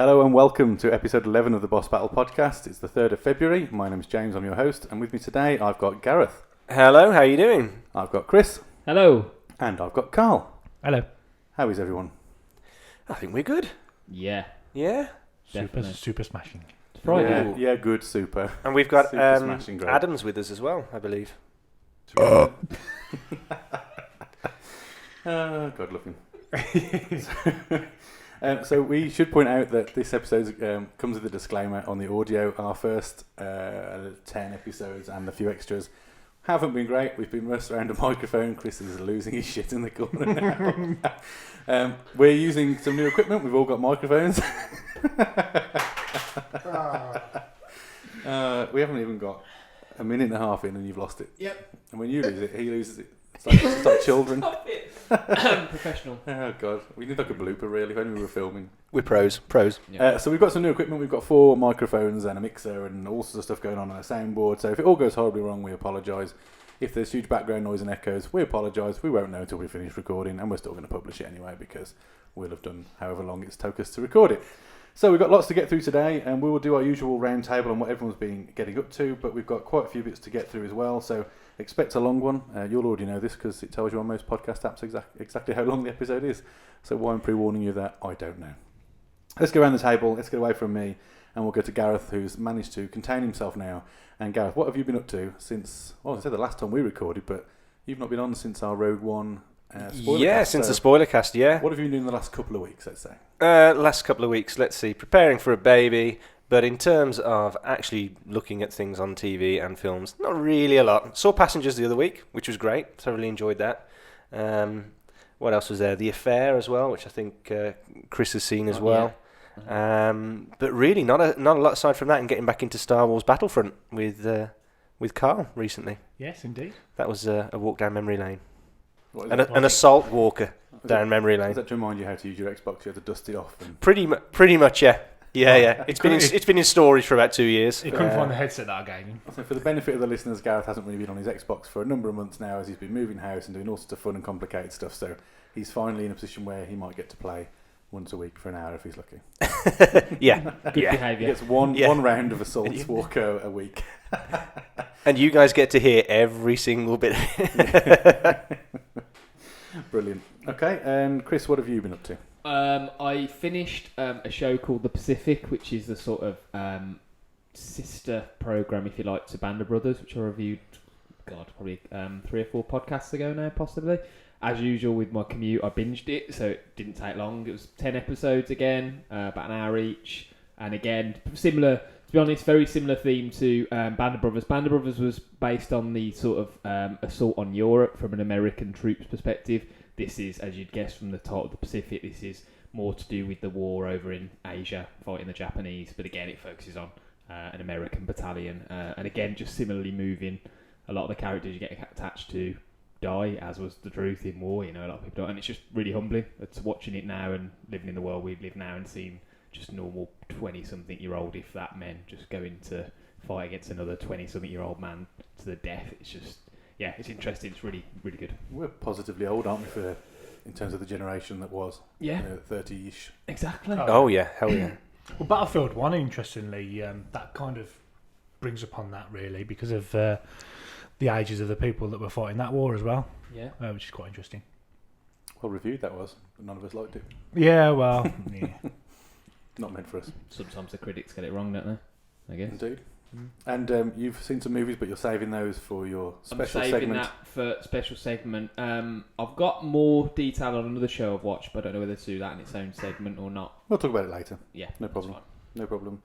Hello and welcome to episode 11 of the Boss Battle podcast. It's the 3rd of February. My name is James, I'm your host, and with me today I've got Gareth. Hello, how are you doing? I've got Chris. Hello. And I've got Carl. Hello. How is everyone? I think we're good. Yeah. Yeah? Super smashing. It's Friday. Yeah, good, super. And we've got Super smashing great. Adam's with us as well, I believe. God love him. So we should point out that this episode comes with a disclaimer on the audio. Our first 10 episodes and a few extras haven't been great. We've been rushed around a microphone. Chris is losing his shit in the corner now. We're using some new equipment. We've all got microphones. We haven't even got a minute and a half in and you've lost it. Yep. And when you lose it, he loses it. It's like children. Professional. Oh God, we need like a blooper really when we were filming. We're pros. Yeah. So we've got some new equipment. We've got 4 microphones and a mixer and all sorts of stuff going on a soundboard. So if it all goes horribly wrong, we apologise. If there's huge background noise and echoes, we apologise. We won't know until we finish recording, and we're still going to publish it anyway because we'll have done however long it's took us to record it. So we've got lots to get through today, and we will do our usual round table on what everyone's been getting up to, but we've got quite a few bits to get through as well, so expect a long one. You'll already know this because it tells you on most podcast apps exactly how long the episode is, so why I'm pre-warning you that, I don't know. Let's go around the table, let's get away from me, and we'll go to Gareth, who's managed to contain himself now. And Gareth, what have you been up to since, well, I said the last time we recorded, but you've not been on since our Rogue One spoiler cast, Since so the spoiler cast, yeah. What have you been doing the last couple of weeks, let's say? Last couple of weeks, let's see, preparing for a baby, but in terms of actually looking at things on TV and films, not really a lot. Saw Passengers the other week, which was great, thoroughly enjoyed that. What else was there? The Affair as well, which I think Chris has seen as well. Yeah. But really, not a lot aside from that, and getting back into Star Wars Battlefront with Carl recently. Yes, indeed. That was a walk down memory lane. What is An, that? an assault walker down memory Is lane. that to remind you how to use your Xbox? You have to dust it off. And Pretty much, yeah. Yeah. It's been in storage for about 2 years. He couldn't find the headset that I gave him. So for the benefit of the listeners, Gareth hasn't really been on his Xbox for a number of months now as he's been moving house and doing all sorts of fun and complicated stuff. So he's finally in a position where he might get to play once a week for an hour if he's lucky. Yeah. Good He behaviour. gets one round of Assault Walker a week. And you guys get to hear every single bit. Brilliant. Okay, and Chris, what have you been up to? I finished a show called The Pacific, which is the sort of sister program, if you like, to Band of Brothers, which I reviewed, probably 3 or 4 podcasts ago now, possibly. As usual with my commute, I binged it, so it didn't take long. It was 10 episodes again, about an hour each, and again, similar. To be honest, very similar theme to Band of Brothers. Band of Brothers was based on the sort of assault on Europe from an American troops perspective. This is, as you'd guess from the title of the Pacific, this is more to do with the war over in Asia, fighting the Japanese. But again, it focuses on an American battalion. And again, just similarly moving, a lot of the characters you get attached to die, as was the truth in war. You know, a lot of people die. And it's just really humbling. It's watching it now and living in the world we live now and seeing just normal 20-something-year-old, if that, men just going to fight against another 20-something-year-old man to the death. It's just, yeah, it's interesting. It's really, really good. We're positively old, aren't we, in terms of the generation that was? Yeah. 30-ish. Exactly. Oh, yeah. Hell yeah. Well, Battlefield 1, interestingly, that kind of brings upon that, really, because of the ages of the people that were fighting that war as well, Yeah. which is quite interesting. Well reviewed that was, but none of us liked it. Yeah, well, yeah. Not meant for us. Sometimes the critics get it wrong, don't they? I guess. Indeed. And you've seen some movies, but you're saving those for your special I'm saving segment. that for special segment. I've got more detail on another show I've watched, but I don't know whether to do that in its own segment or not. We'll talk about it later. Yeah, No that's problem. fine. No problem.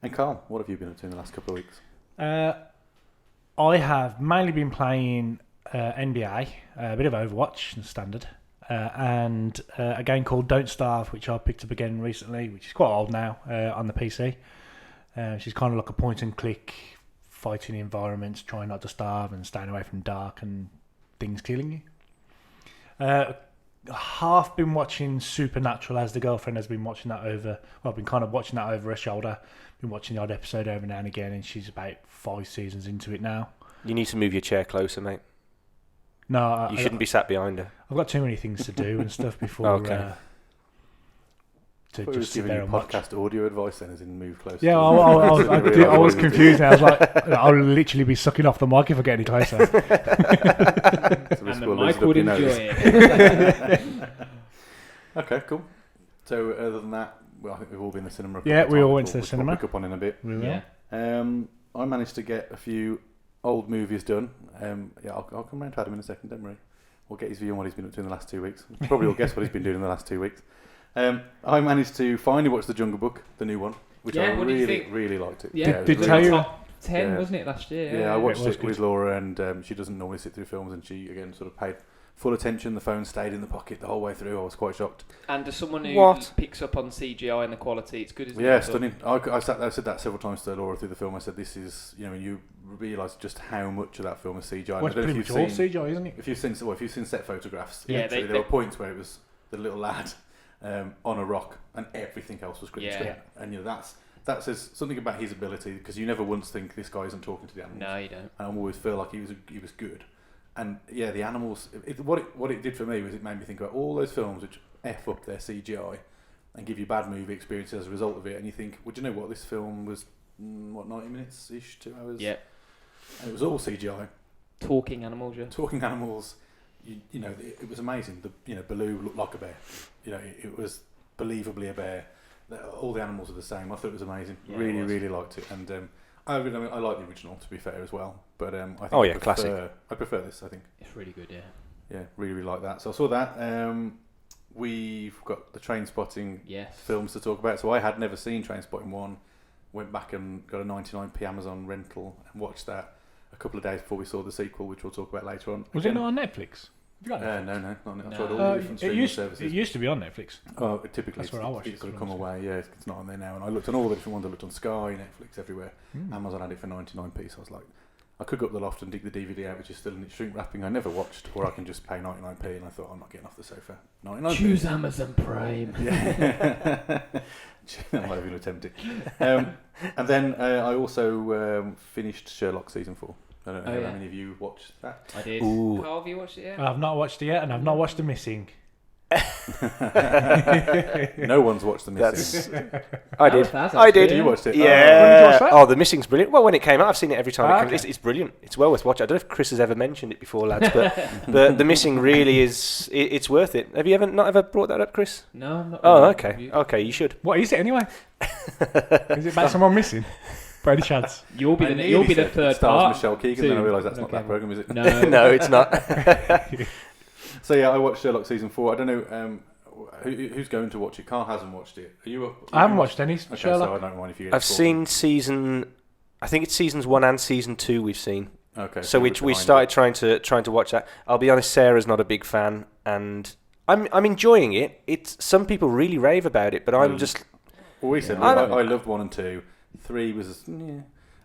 And Carl, what have you been up to in the last couple of weeks? I have mainly been playing NBA, a bit of Overwatch, standard, and a game called Don't Starve, which I picked up again recently, which is quite old now, on the PC. Which is kind of like a point and click fighting environments, trying not to starve and staying away from dark and things killing you. Half been watching Supernatural, as the girlfriend has been watching that over. Well, I've been kind of watching that over her shoulder. Been watching the odd episode every now and again, and she's about 5 seasons into it now. You need to move your chair closer, mate. No, You shouldn't be sat behind her. I've got too many things to do and stuff before. Okay. I was just sit giving there you and watch. podcast audio advice then, as in move closer. Yeah, I was confused. I was like, I'll literally be sucking off the mic if I get any closer. And the mic would enjoy it. Okay, cool. So other than that, well, I think we've all been to the cinema. Yeah, we all went to the cinema. We'll pick up on in a bit. We will. Yeah. I managed to get a few old movies done. I'll come round to Adam in a second, don't worry. We'll get his view on what he's been up to in the last 2 weeks. Probably all guess what he's been doing in the last 2 weeks. I managed to finally watch The Jungle Book, the new one, which I what did you really, think? really liked it. Yeah, Did it tell was you- top 10, Yeah. wasn't it, last year? Yeah, I watched was it with good. Laura, and she doesn't normally sit through films, and she again sort of paid full attention. The phone stayed in the pocket the whole way through. I was quite shocked. And as someone who What? picks up on CGI and the quality, it's good, isn't it? Yeah, I thought? stunning. I said that several times to Laura through the film. I said, "This is, you realise just how much of that film is CGI." Well, it's pretty much all CGI, isn't it? If you've seen set photographs, Yeah, literally there were points where it was the little lad on a rock, and everything else was green screen. And that says something about his ability, because you never once think this guy isn't talking to the animals. No, you don't. And I always feel like he was good. And yeah, the animals. What it did for me was it made me think about all those films which f up their CGI and give you bad movie experiences as a result of it. And you think, well, do you know what? This film was 90 minutes ish, 2 hours. Yeah. And it was all CGI. Talking animals, yeah. Talking animals. It was amazing. Baloo looked like a bear. It was believably a bear. All the animals are the same. I thought it was amazing. Yeah, really, it was. really liked it. And I like the original, to be fair, as well. But I think Oh, yeah, classic. I prefer this. I think. It's really good, yeah. Yeah, really, really like that. So I saw that. We've got the Train Spotting Yes. films to talk about. So I had never seen Train Spotting 1. Went back and got a 99p Amazon rental and watched that a couple of days before we saw the sequel, which we'll talk about later on. Was it not on Netflix? Have you got Netflix? No, not on it. I No. tried all the different streaming It services. used to be on Netflix. Oh, typically That's where I watched it's it, sort of to come be honest. away. Yeah, it's not on there now. And I looked on all the different ones. I looked on Sky, Netflix, everywhere. Hmm. Amazon had it for 99p. So I was like, I could go up the loft and dig the DVD out, which is still in its shrink wrapping. I never watched, or I can just pay 99p. And I thought, I'm not getting off the sofa. 99p. Choose Amazon Prime. Yeah. I'm not even attempt it. And then I also finished Sherlock season 4. I don't know how many of you watched that. I did. Ooh. Carl, have you watched it yet? I've not watched it yet, and I've not watched The Missing. No one's watched The Missing. I did. I did. You watched it? When did you Yeah. watch that? Oh, The Missing's brilliant. Well, when it came out, I've seen it every time. Ah, It comes. okay. It's brilliant. It's well worth watching. I don't know if Chris has ever mentioned it before, lads, but The Missing really is. It's worth it. Have you not ever brought that up, Chris? No, I'm not. Oh, really. okay. Okay, you should. What is it anyway? Is it about someone missing? By any chance? You'll be I the nearly the said third stars part. Michelle Keegan, then I soon. realised that's not Okay. that programme, is it? No. No, it's not. So yeah, I watched Sherlock season 4. I don't know who's going to watch it. Carl hasn't watched it. Are you up? I haven't watched any Okay, Sherlock. so I don't mind if you. I've seen season. I think it's seasons 1 and season 2 we've seen. Okay. So we behind started trying to watch that. I'll be honest, Sarah's not a big fan, and I'm enjoying it. It's some people really rave about it, but I'm just Well, we said I I loved 1 and 2. 3 was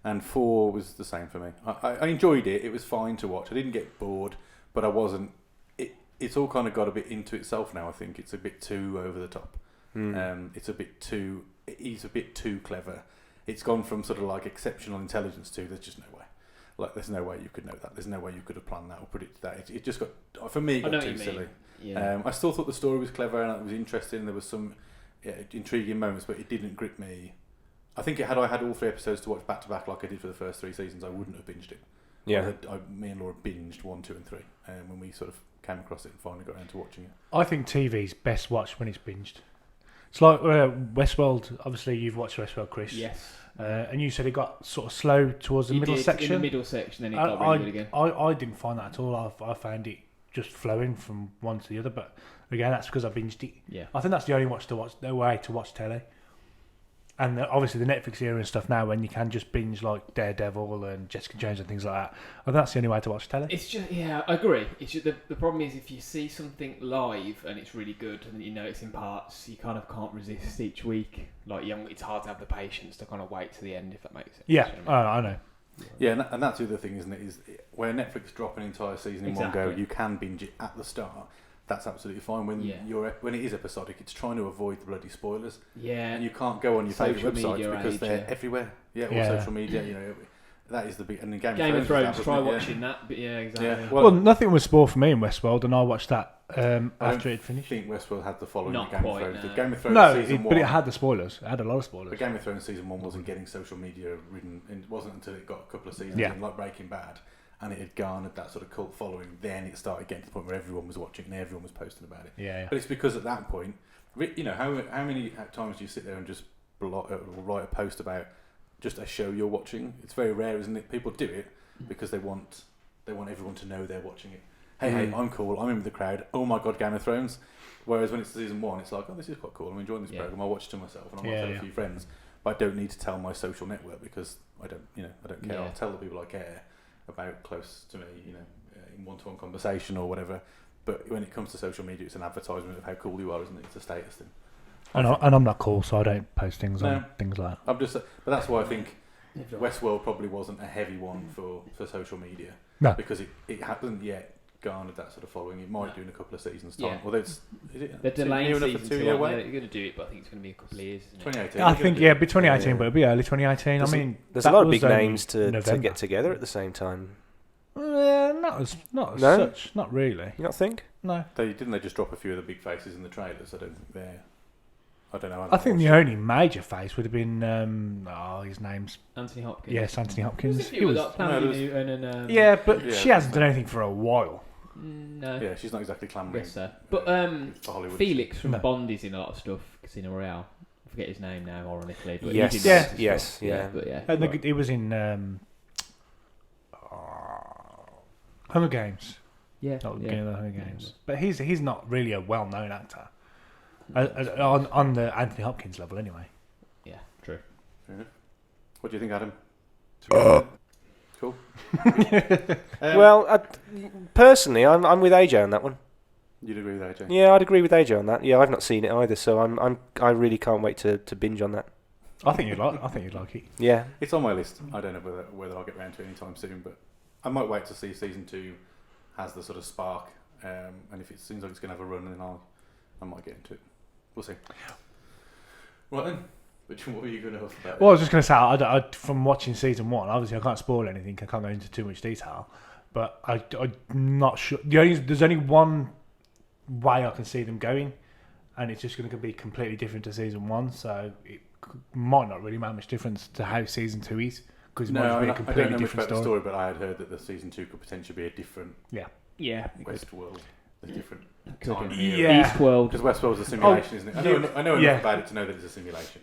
and 4 was the same for me. I enjoyed it. It was fine to watch. I didn't get bored, but I wasn't. It's all kind of got a bit into itself now. I think it's a bit too over the top. It's a bit too. He's a bit too clever. It's gone from sort of like exceptional intelligence to there's just no way. Like there's no way you could know that. There's no way you could have planned that or predict that. It just got for me. It I know got what too you mean. silly. Yeah. I still thought the story was clever and it was interesting. There was some intriguing moments, but it didn't grip me. I think had I had all 3 episodes to watch back to back like I did for the first 3 seasons, I wouldn't have binged it. yeah. Me and Laura binged 1, 2, and 3 when we sort of came across it and finally got around to watching it. I think TV's best watched when it's binged. It's like Westworld. Obviously, you've watched Westworld, Chris. Yes. And you said it got sort of slow towards the middle section. In the middle section, then it got really good again. I didn't find that at all. I found it just flowing from one to the other. But again, that's because I binged it. Yeah. I think that's the only way to watch telly. And obviously the Netflix era and stuff now, when you can just binge like Daredevil and Jessica Jones and things like that. I think that's the only way to watch telly. It's just, yeah, I agree. It's just, the problem is if you see something live and it's really good and you know it's in parts, you kind of can't resist each week. Like, it's hard to have the patience to kind of wait to the end, if that makes sense. Yeah, You know what I I know. Yeah, and that's the other thing, isn't it? Is where Netflix drop an entire season in one go, Exactly. you can binge it at the start. That's absolutely fine. When when it is episodic, it's trying to avoid the bloody spoilers. Yeah. And you can't go on your Social favourite websites media because age, they're yeah. everywhere. Yeah, Yeah. or social media. that is the big. And Game of Thrones. was Try that, wasn't it? watching that, but yeah, exactly. Yeah. Well, nothing was spoiled for me in Westworld, and I watched that I after don't it finished. I think Westworld had the following Not Game quite, of Thrones. no. The Game of Thrones No, season but it one. had the spoilers. It had a lot of spoilers. The Game of Thrones season 1 wasn't getting social media ridden. It wasn't until it got a couple of seasons Yeah. in, like Breaking Bad, and it had garnered that sort of cult following. Then it started getting to the point where everyone was watching and everyone was posting about it. Yeah, But it's because at that point, you know, how many times do you sit there and just write a post about just a show you're watching? It's very rare, isn't it? People do it because they want everyone to know they're watching it. Hey, I'm cool. I'm in with the crowd. Oh my god, Game of Thrones. Whereas when it's season 1, it's like, oh, this is quite cool. I'm enjoying this program. I watch it to myself and I might tell a few friends, but I don't need to tell my social network because I don't care. Yeah. I'll tell the people I care about close to me, in one-to-one conversation or whatever. But when it comes to social media, it's an advertisement of how cool you are, isn't it? It's a status thing. and I'm not cool, so I don't post things on things like that. But that's why I think Westworld probably wasn't a heavy one for social media. No. Because it hasn't yet garnered that sort of following. It might do in a couple of seasons' time. Yeah. Although is it They're delaying near enough season a 2. two-year They're wait? going to do it, but I think it's going to be a couple of years, isn't it? 2018. I think, be 2018, but it'll be early 2018. There's I mean, there's that a lot of was big only names to November. get together at the same time. Not as No? such. Not really. You not think? No. They just drop a few of the big faces in the trailers. I don't know. I think the only major face would have been his name's Anthony Hopkins. yes, Anthony Hopkins. There's a few He with was- like Family there was- Newton and yeah, but Yeah. she hasn't done anything for a while. no. Yeah, she's not exactly clambering. Yes, sir. But for Hollywood. Felix from No. Bond is in a lot of stuff. Casino Royale. I forget his name now, ironically. But Yes. he's in Yeah. loads of Yes, stuff. yeah. But yeah. And right. he was in Hunger Games. Yeah. Not the yeah. beginning of the Hunger Games. But he's not really a well-known actor. On the Anthony Hopkins level, anyway. Yeah, true. What do you think, Adam? Cool. Well, personally, I'm with AJ on that one. You'd agree with AJ? Yeah, I'd agree with AJ on that. Yeah, I've not seen it either, so I really can't wait to binge on that. I think you'd like it. Yeah. It's on my list. I don't know whether I'll get around to it anytime soon, but I might wait to see season 2 has the sort of spark, and if it seems like it's going to have a run, then I might get into it. We'll see. Right then, what were you going to ask about? Well, I was just going to say, I, from watching season 1, obviously I can't spoil anything. I can't go into too much detail, but I'm not sure. There's only one way I can see them going, and it's just going to be completely different to season 1. So it might not really make much difference to how season 2 is, because it might just be a I completely don't know much different about the story. story, but I had heard that the season 2 could potentially be a different Yeah. Westworld. A different Could time be. era. Yeah. Eastworld. Because Westworld's a simulation, isn't it? I know enough yeah. about it to know that it's a simulation.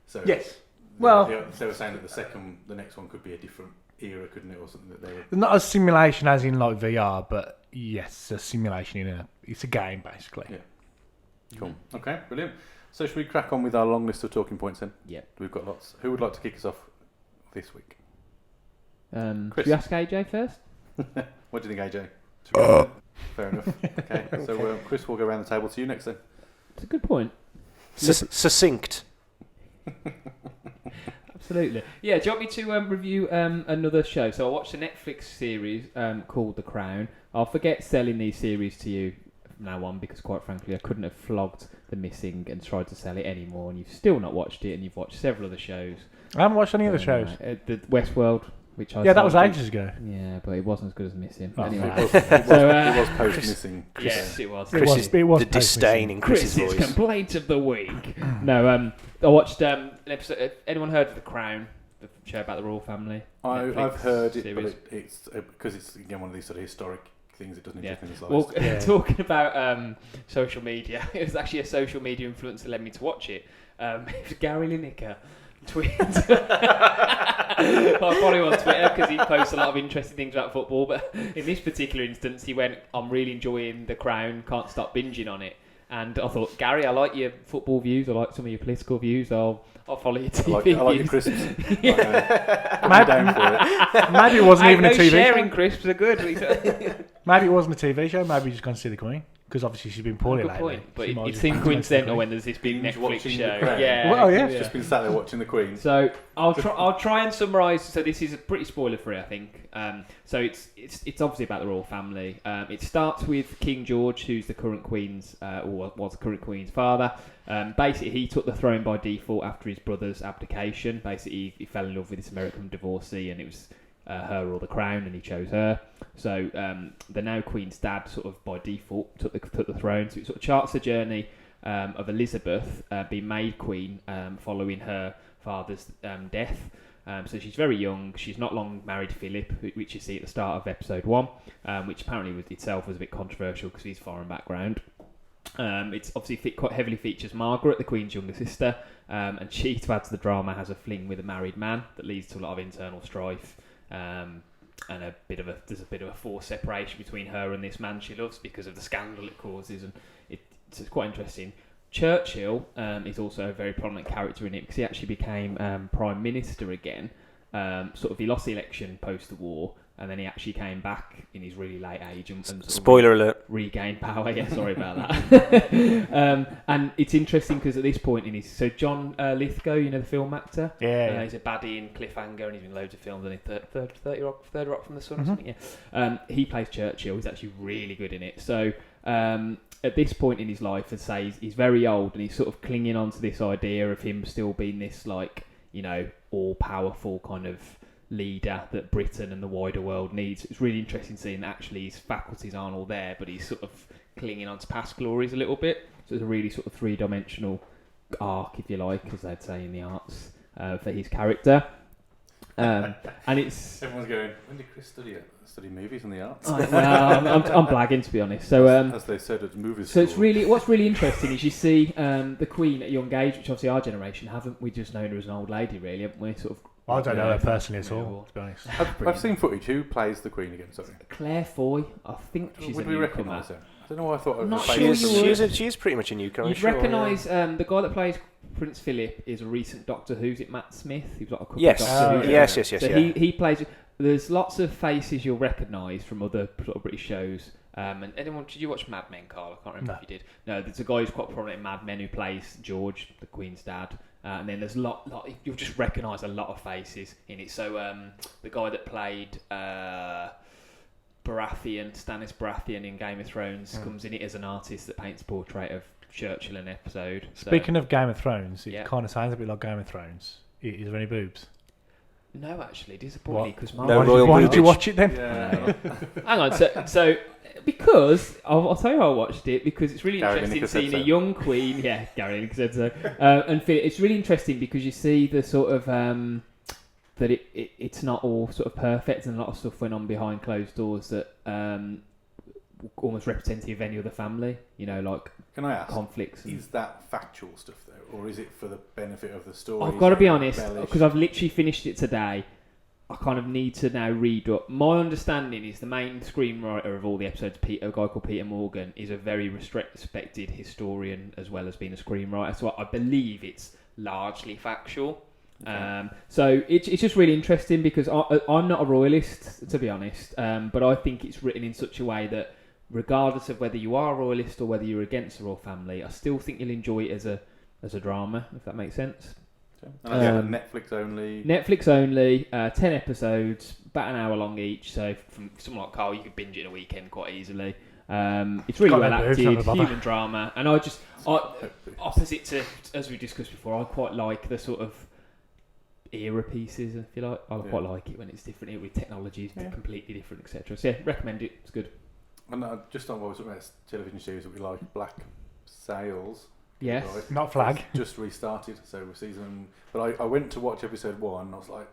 So Yes. Well, they were saying that the next one could be a different era, couldn't it, or something that they were. not a simulation as in like VR, but yes, a simulation it's a game basically. Yeah. Cool. Okay, brilliant. So should we crack on with our long list of talking points then? Yep. We've got lots. Who would like to kick us off this week? Should Chris. we ask AJ first? What do you think, AJ? Fair enough. Okay. So Chris, we'll go around the table to you next then. It's a good point. Succinct. Absolutely. Yeah, do you want me to review another show? So I watched a Netflix series called The Crown. I'll forget selling these series to you from now on because, quite frankly, I couldn't have flogged The Missing and tried to sell it anymore, and you've still not watched it, and you've watched several other shows. I haven't watched any other shows. The Westworld, which I That was started- ages ago. Yeah, but it wasn't as good as Missing. Oh, anyway. It was, So, it was post-missing. Yes, it was. Chris's, it was the disdain in Chris's Chris's voice. complaint of the week. No, I watched an episode. Anyone heard of The Crown? The show about the royal family. I've Netflix heard it, series. but it's because it's again one of these sort of historic things. It doesn't Yeah. interest me in the Well, slightest. Yeah. talking about social media, it was actually a social media influencer that led me to watch it. It was Gary Lineker. Tweeted. I follow him on Twitter because he posts a lot of interesting things about football. But in this particular instance, he went, "I'm really enjoying The Crown. Can't stop binging on it." And I thought, Gary, I like your football views. I like some of your political views. I'll follow your TV I like your views. crisps. Put me down for it. Maybe it wasn't even a TV sharing show. crisps are good. Maybe it wasn't a TV show. Maybe you just gone to see the Queen. because obviously she's been poorly Good lately. point. But She might it just seems fancy coincidental the when there's this big Binge Netflix watching show. The Crown. Yeah, Well, yeah. Just been sat there watching the Queen. So I'll try and summarise. So this is pretty spoiler free, I think. So it's obviously about the royal family. It starts with King George, who's the current Queen's or was the current Queen's father. Basically, he took the throne by default after his brother's abdication. Basically, he fell in love with this American divorcee, and it was her or the crown, and he chose her. So the now Queen's dad, sort of by default, took the throne. So it sort of charts the journey of Elizabeth being made Queen following her father's death. So she's very young. She's not long married Philip, which you see at the start of episode 1, which apparently was a bit controversial because he's foreign background. It's obviously quite heavily features Margaret, the Queen's younger sister, and she, to add to the drama, has a fling with a married man that leads to a lot of internal strife, and there's a bit of a forced separation between her and this man she loves because of the scandal it causes, and it's quite interesting. Churchill is also a very prominent character in it because he actually became Prime Minister again. He lost the election post the war, and then he actually came back in his really late age and Spoiler alert. regained power. Yeah, sorry about that. And it's interesting because at this point in his... So John Lithgow, you know, the film actor? Yeah. He's a baddie in Cliffhanger, and he's in loads of films. And Third Rock from the Sun or something, yeah. He plays Churchill. He's actually really good in it. So at this point in his life, I'd say he's very old, and he's sort of clinging on to this idea of him still being this, like, you know, all-powerful kind of leader that Britain and the wider world needs. It's really interesting seeing that actually his faculties aren't all there, but he's sort of clinging on to past glories a little bit. So it's a really sort of three-dimensional arc, if you like, as they'd say in the arts, for his character. And it's... Everyone's going, when did Chris study movies and the arts? I'm blagging, to be honest. So as they said at movie school. So what's really interesting is you see the Queen at a young age, which obviously our generation haven't. We just known her as an old lady, really, haven't we? Sort of. I don't know her personally at all, to be honest. I've seen footage. Who plays the Queen again? Sorry. Claire Foy. I think she's Would a we newcomer. recognise her? I don't know why I thought. I'm not her sure face- you would. She is pretty much a newcomer. You'd recognise the guy that plays Prince Philip is a recent Doctor Who. Is it Matt Smith? He's got a couple Yes. of Doctor Who. Yes. So he plays. There's lots of faces you'll recognise from other sort of British shows. And anyone, did you watch Mad Men, Carl? I can't remember if you did. No, there's a guy who's quite prominent in Mad Men who plays George, the Queen's dad. And then there's a lot, you'll just recognise a lot of faces in it. So the guy that played Stannis Baratheon in Game of Thrones comes in it as an artist that paints a portrait of Churchill in an episode. Speaking of Game of Thrones, it kind of sounds a bit like Game of Thrones. Is there any boobs? No, actually, disappointingly, because why did you watch it then? Yeah. Hang on, so because I'll tell you how I watched it, because it's really Gary interesting Lineker said seeing a so. young Queen. Yeah, Gary Lineker said so. And it's really interesting because you see the sort of that it's not all sort of perfect, and a lot of stuff went on behind closed doors that almost representative of any other family. You know, like Can I ask? conflicts. Is that factual stuff though, or is it for the benefit of the story? I've got to be honest, because I've literally finished it today. I kind of need to now read up. My understanding is the main screenwriter of all the episodes, a guy called Peter Morgan, is a very respected historian as well as being a screenwriter. So I believe it's largely factual. Okay. So it's just really interesting because I'm not a royalist, to be honest, but I think it's written in such a way that regardless of whether you are a royalist or whether you're against the royal family, I still think you'll enjoy it as a drama, if that makes sense. And Netflix only. Netflix only, 10 episodes, about an hour long each. So from someone like Carl, you could binge it in a weekend quite easily. It's really well acted, human drama, and I opposite to, as we discussed before, I quite like the sort of era pieces, if you like. I quite like it when it's different, with technologies completely different, etc. So yeah, recommend it. It's good. And just on what we were talking about television shows that we like, Black Sails. Yes. Right, not Flag. Just restarted, so season. But I went to watch episode 1, and I was like,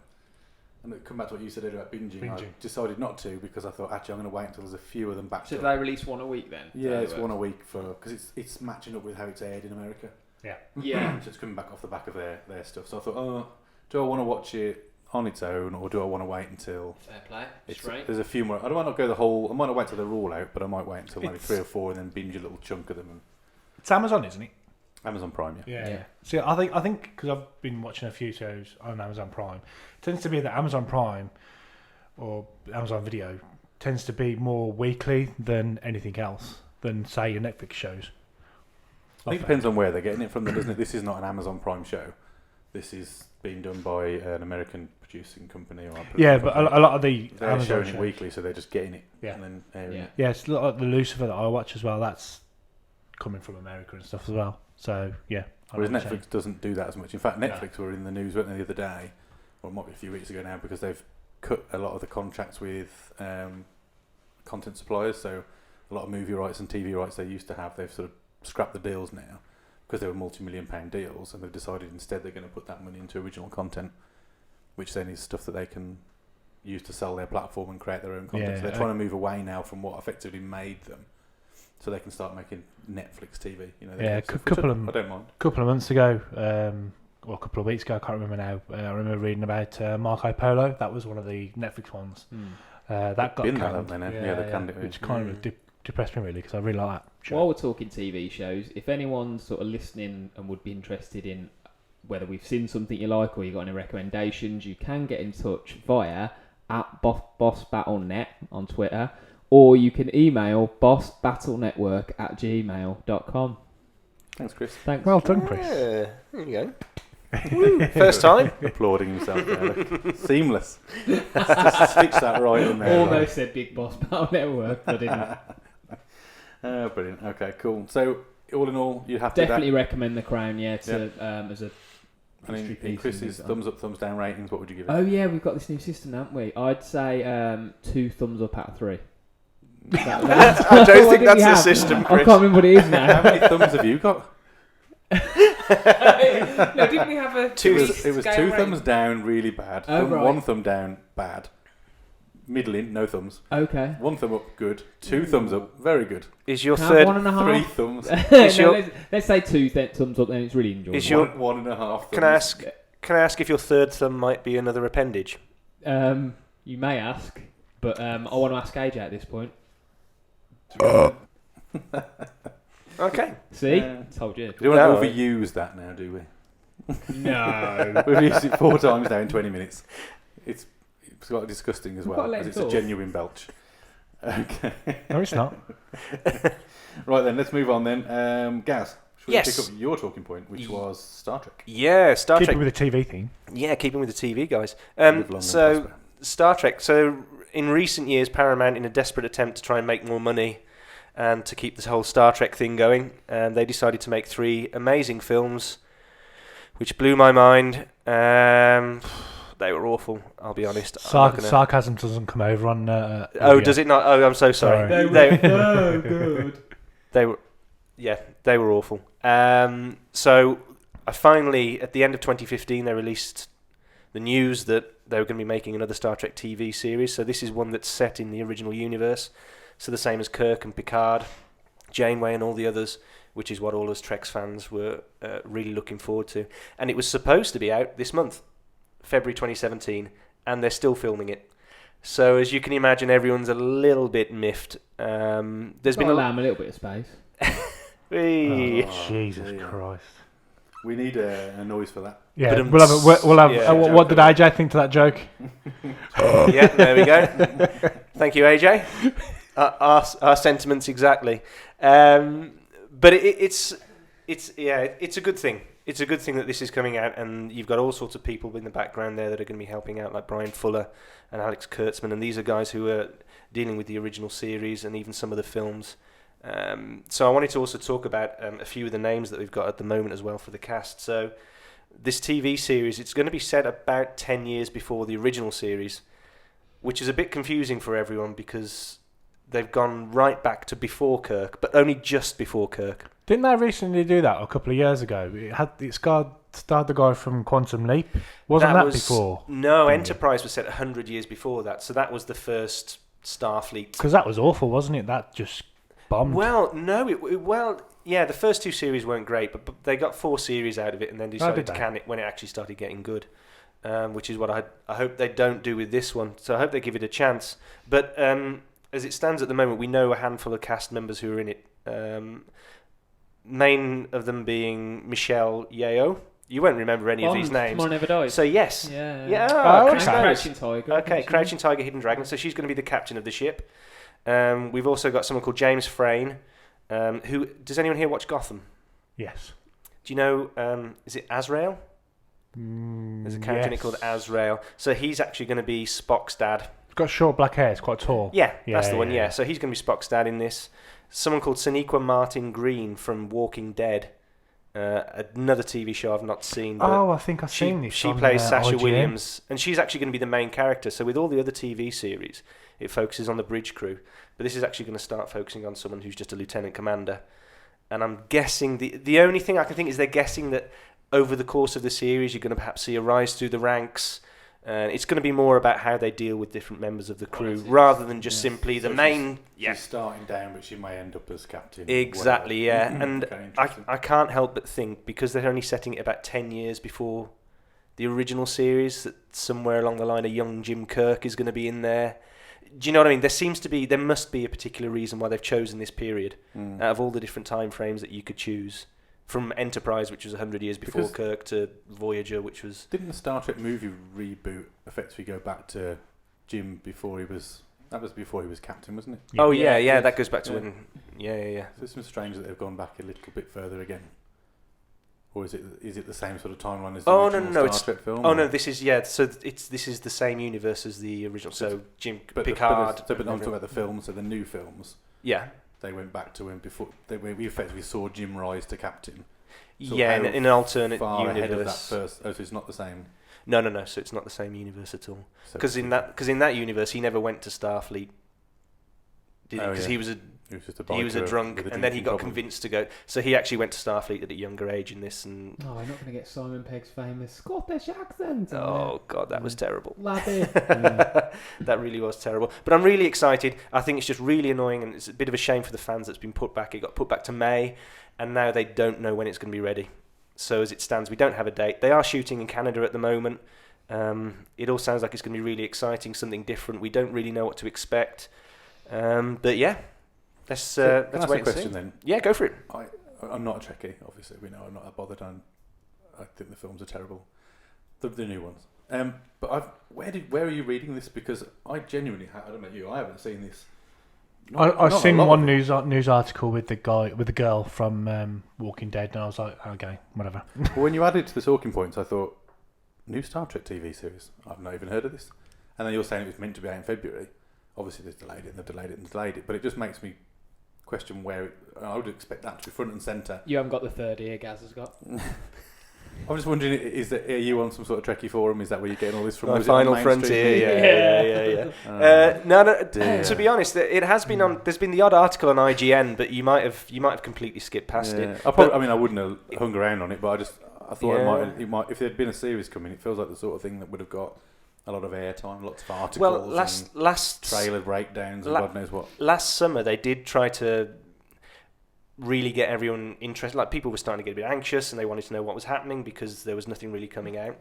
and it come back to what you said earlier about binging. I decided not to because I thought actually I'm going to wait until there's a few of them back. So do they release one a week then? Yeah, it's one a week because it's matching up with how it's aired in America. Yeah. So it's coming back off the back of their stuff. So I thought, do I want to watch it on its own, or do I want to wait until? Fair play. Straight. There's a few more. I might not go the whole. I might not wait till they're all out, but I might wait until maybe 3 or 4 and then binge a little chunk of them. It's Amazon, isn't it? Amazon Prime, yeah. See, I think because I've been watching a few shows on Amazon Prime, it tends to be that Amazon Prime or Amazon Video tends to be more weekly than anything else. than say your Netflix shows. I think it depends on where they're getting it from, though, doesn't it? This is not an Amazon Prime show. This is being done by an American producing company. Or yeah, but a lot of the they're Amazon showing shows, it weekly, so they're just getting it Yeah. and then airing it. Yeah, it's a lot like the Lucifer that I watch as well. That's coming from America and stuff as well. So yeah. I Whereas know what you're Netflix doesn't do that as much. In fact, Netflix were in the news, weren't they, the other day? Or it might be a few weeks ago now, because they've cut a lot of the contracts with content suppliers. So a lot of movie rights and TV rights they used to have, they've sort of scrapped the deals now because they were multi-million-pound deals, and they've decided instead they're going to put that money into original content, which then is stuff that they can use to sell their platform and create their own content. Yeah, so they're trying to move away now from what effectively made them, so they can start making Netflix TV. You know, Yeah, stuff, couple which of I don't mind. couple of months ago, or a couple of weeks ago, I can't remember now. I remember reading about Marco Polo. That was one of the Netflix ones. That got Bin that, canned. haven't they, now? Yeah, they canned it. Which kind of depressed me really, because I really like that show. While we're talking TV shows, if anyone's sort of listening and would be interested in whether we've seen something you like or you got any recommendations, you can get in touch via @BossBattleNet on Twitter, or you can email bossbattlenetwork@gmail.com. Thanks, Chris. Thanks. Well done, Chris. Yeah, there you go. First time. Applauding himself there. Look. Seamless. Just stitch that right in there. Almost said Big Boss Battle Network, but didn't. Brilliant. Okay, cool. So, all in all, you have Definitely recommend The Crown, to as a I mean, history in piece. Chris's thumbs up, thumbs down ratings, what would you give it? Oh yeah, we've got this new system, haven't we? I'd say 2 thumbs up out of 3. I don't think that's the system, I Chris. can't remember what it is now. How many thumbs have you got? No, didn't we have a It was 2 thumbs down, really bad. Oh, right. 1 thumb down, bad. Middling, no thumbs. Okay. 1 thumb up, good. 2 thumbs up, very good. Is your Can I have third? 3 1.5? thumbs. Is No, your- let's say 2 thumbs up, then it's really enjoyable. Is your- 1.5 thumbs. Can I ask if your third thumb might be another appendage? You may ask, but I want to ask AJ at this point. Okay. See? Yeah. Told you. We don't want No. to overuse that now, do we? No. We've used it 4 times now in 20 minutes. It's got disgusting as We've well, got to let because it it's a talk. genuine belch. Okay. No, it's not. Right then, let's move on then. Gaz, should we Yes. pick up your talking point, which was Star Trek? Yeah, Star Keep Trek. it with the TV thing. Yeah, keeping with the TV guys. Live long and So prosper. Star Trek. So in recent years, Paramount, in a desperate attempt to try and make more money and to keep this whole Star Trek thing going, they decided to make 3 amazing films, which blew my mind. They were awful, I'll be honest. I'm not gonna- Sarcasm doesn't come over on. Oh, audio. does it not? Oh, I'm so sorry. Sorry. They were so good. They were, yeah, they were awful. So I finally, at the end of 2015, they released the news that they were going to be making another Star Trek TV series. So this is one that's set in the original universe. So the same as Kirk and Picard, Janeway and all the others, which is what all us Treks fans were really looking forward to. And it was supposed to be out this month, February 2017, and they're still filming it. So as you can imagine, everyone's a little bit miffed. There's been allow them a little bit of space. Whee. Oh, Jesus dear. Christ. We need a noise for that. Yeah, But, we'll have. yeah, What did AJ think to that joke? Yeah, there we go. Thank you, AJ. Our sentiments exactly. But it's a good thing. It's a good thing that this is coming out, and you've got all sorts of people in the background there that are going to be helping out, like Brian Fuller and Alex Kurtzman, and these are guys who are dealing with the original series and even some of the films. So I wanted to also talk about a few of the names that we've got at the moment as well for the cast. So this TV series, it's going to be set about 10 years before the original series, which is a bit confusing for everyone because they've gone right back to before Kirk, but only just before Kirk. Didn't they recently do that a couple of years ago? It starred the guy from Quantum Leap. Wasn't that before? No, Enterprise was set 100 years before that, so that was the first Starfleet. Because that was awful, wasn't it? That just bombed. Well, no, the first 2 series weren't great, but they got 4 series out of it and then decided to can it when it actually started getting good, which is what I hope they don't do with this one. So I hope they give it a chance. But as it stands at the moment, we know a handful of cast members who are in it. Main of them being Michelle Yeoh. You won't remember any of these names. Tomorrow Never Dies. So yes. Yeah. Oh, Chris okay. knows. Crouching Tiger. Okay, Crouching Tiger, Hidden Dragon. So she's going to be the captain of the ship. We've also got someone called James Frayne, Who does anyone here watch Gotham? Yes. Do you know? Is it Azrael? There's a character in it called Azrael. So he's actually going to be Spock's dad. He's got short black hair. It's quite tall. Yeah, that's the one. Yeah. So he's going to be Spock's dad in this. Someone called Sonequa Martin Green from Walking Dead. Another TV show I've not seen. But I think I've seen this. She plays Sasha IGN. Williams, and she's actually going to be the main character. So with all the other TV series, it focuses on the bridge crew, but this is actually going to start focusing on someone who's just a lieutenant commander. And I'm guessing the only thing I can think is they're guessing that over the course of the series, you're going to perhaps see a rise through the ranks. It's going to be more about how they deal with different members of the crew, rather than just simply the main. She's starting down, but she may end up as captain. Exactly, whatever. yeah. And I can't help but think, because they're only setting it about 10 years before the original series, that somewhere along the line a young Jim Kirk is going to be in there. Do you know what I mean? There must be a particular reason why they've chosen this period out of all the different time frames that you could choose. From Enterprise, which was 100 years before Kirk, to Voyager, which was... Didn't the Star Trek movie reboot effectively go back to Jim before he was... That was before he was captain, wasn't it? Yeah. Oh, yeah, that goes back to when... Yeah. So it's strange that they've gone back a little bit further again. Or is it the same sort of timeline as the original Star Trek film? Oh, no, this is... Yeah, so this is the same universe as the original. So Jim, Picard... But I'm talking about the films, so the new films. Yeah. They went back to him before. We effectively saw Jim rise to captain. So in an alternate far universe. Ahead of that first. Oh, so it's not the same. No. So it's not the same universe at all. Because in that universe, he never went to Starfleet. Did he? Because he was a drunk, and then he got convinced to go. So he actually went to Starfleet at a younger age in this. And I'm not going to get Simon Pegg's famous Scottish accent. Oh God, that was terrible. Laddie. That really was terrible. But I'm really excited. I think it's just really annoying, and it's a bit of a shame for the fans that's been put back. It got put back to May, and now they don't know when it's going to be ready. So as it stands, we don't have a date. They are shooting in Canada at the moment. It all sounds like it's going to be really exciting, something different. We don't really know what to expect. But yeah. Let's wait and see. Then? Yeah, go for it. I'm not a Trekkie, obviously. We know I'm not that bothered. I think the films are terrible, the new ones. But where are you reading this? Because I genuinely, I don't know you, I haven't seen this. I've seen one news article with the girl from Walking Dead, and I was like, okay, whatever. Well, when you added it to the talking points, I thought, new Star Trek TV series. I've not even heard of this. And then you're saying it was meant to be out in February. Obviously, they've delayed it, and they've delayed it, but it just makes me question where I would expect that to be front and centre. You haven't got the third ear Gaz has got. I'm just wondering, are you on some sort of Trekkie forum? Is that where you're getting all this from? Final Frontier, yeah. No. To be honest, it has been on. There's been the odd article on IGN, but you might have completely skipped past it. I wouldn't have hung around on it, but I thought it might. If there'd been a series coming, it feels like the sort of thing that would have got a lot of airtime, lots of articles. Well, last trailer breakdowns and God knows what. Last summer they did try to really get everyone interested. Like, people were starting to get a bit anxious and they wanted to know what was happening because there was nothing really coming out.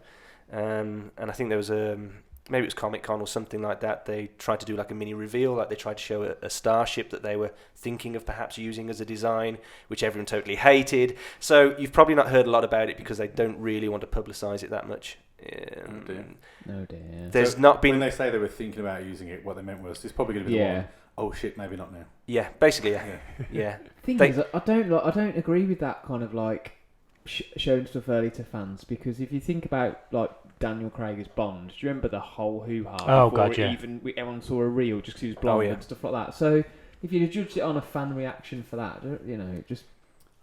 And I think there was maybe it was Comic-Con or something like that. They tried to do like a mini reveal, like they tried to show a starship that they were thinking of perhaps using as a design, which everyone totally hated. So you've probably not heard a lot about it because they don't really want to publicise it that much. No dear. There's not been. When they say they were thinking about using it, what they meant was it's probably going to be the one. Oh shit, maybe not now. Yeah, basically, yeah. Thing is, I don't agree with that kind of like showing stuff early to fans, because if you think about like Daniel Craig as Bond, do you remember the whole hoo-ha? Oh god, yeah. Even everyone saw a reel just because he was blonde and stuff like that. So if you'd judged it on a fan reaction for that, just.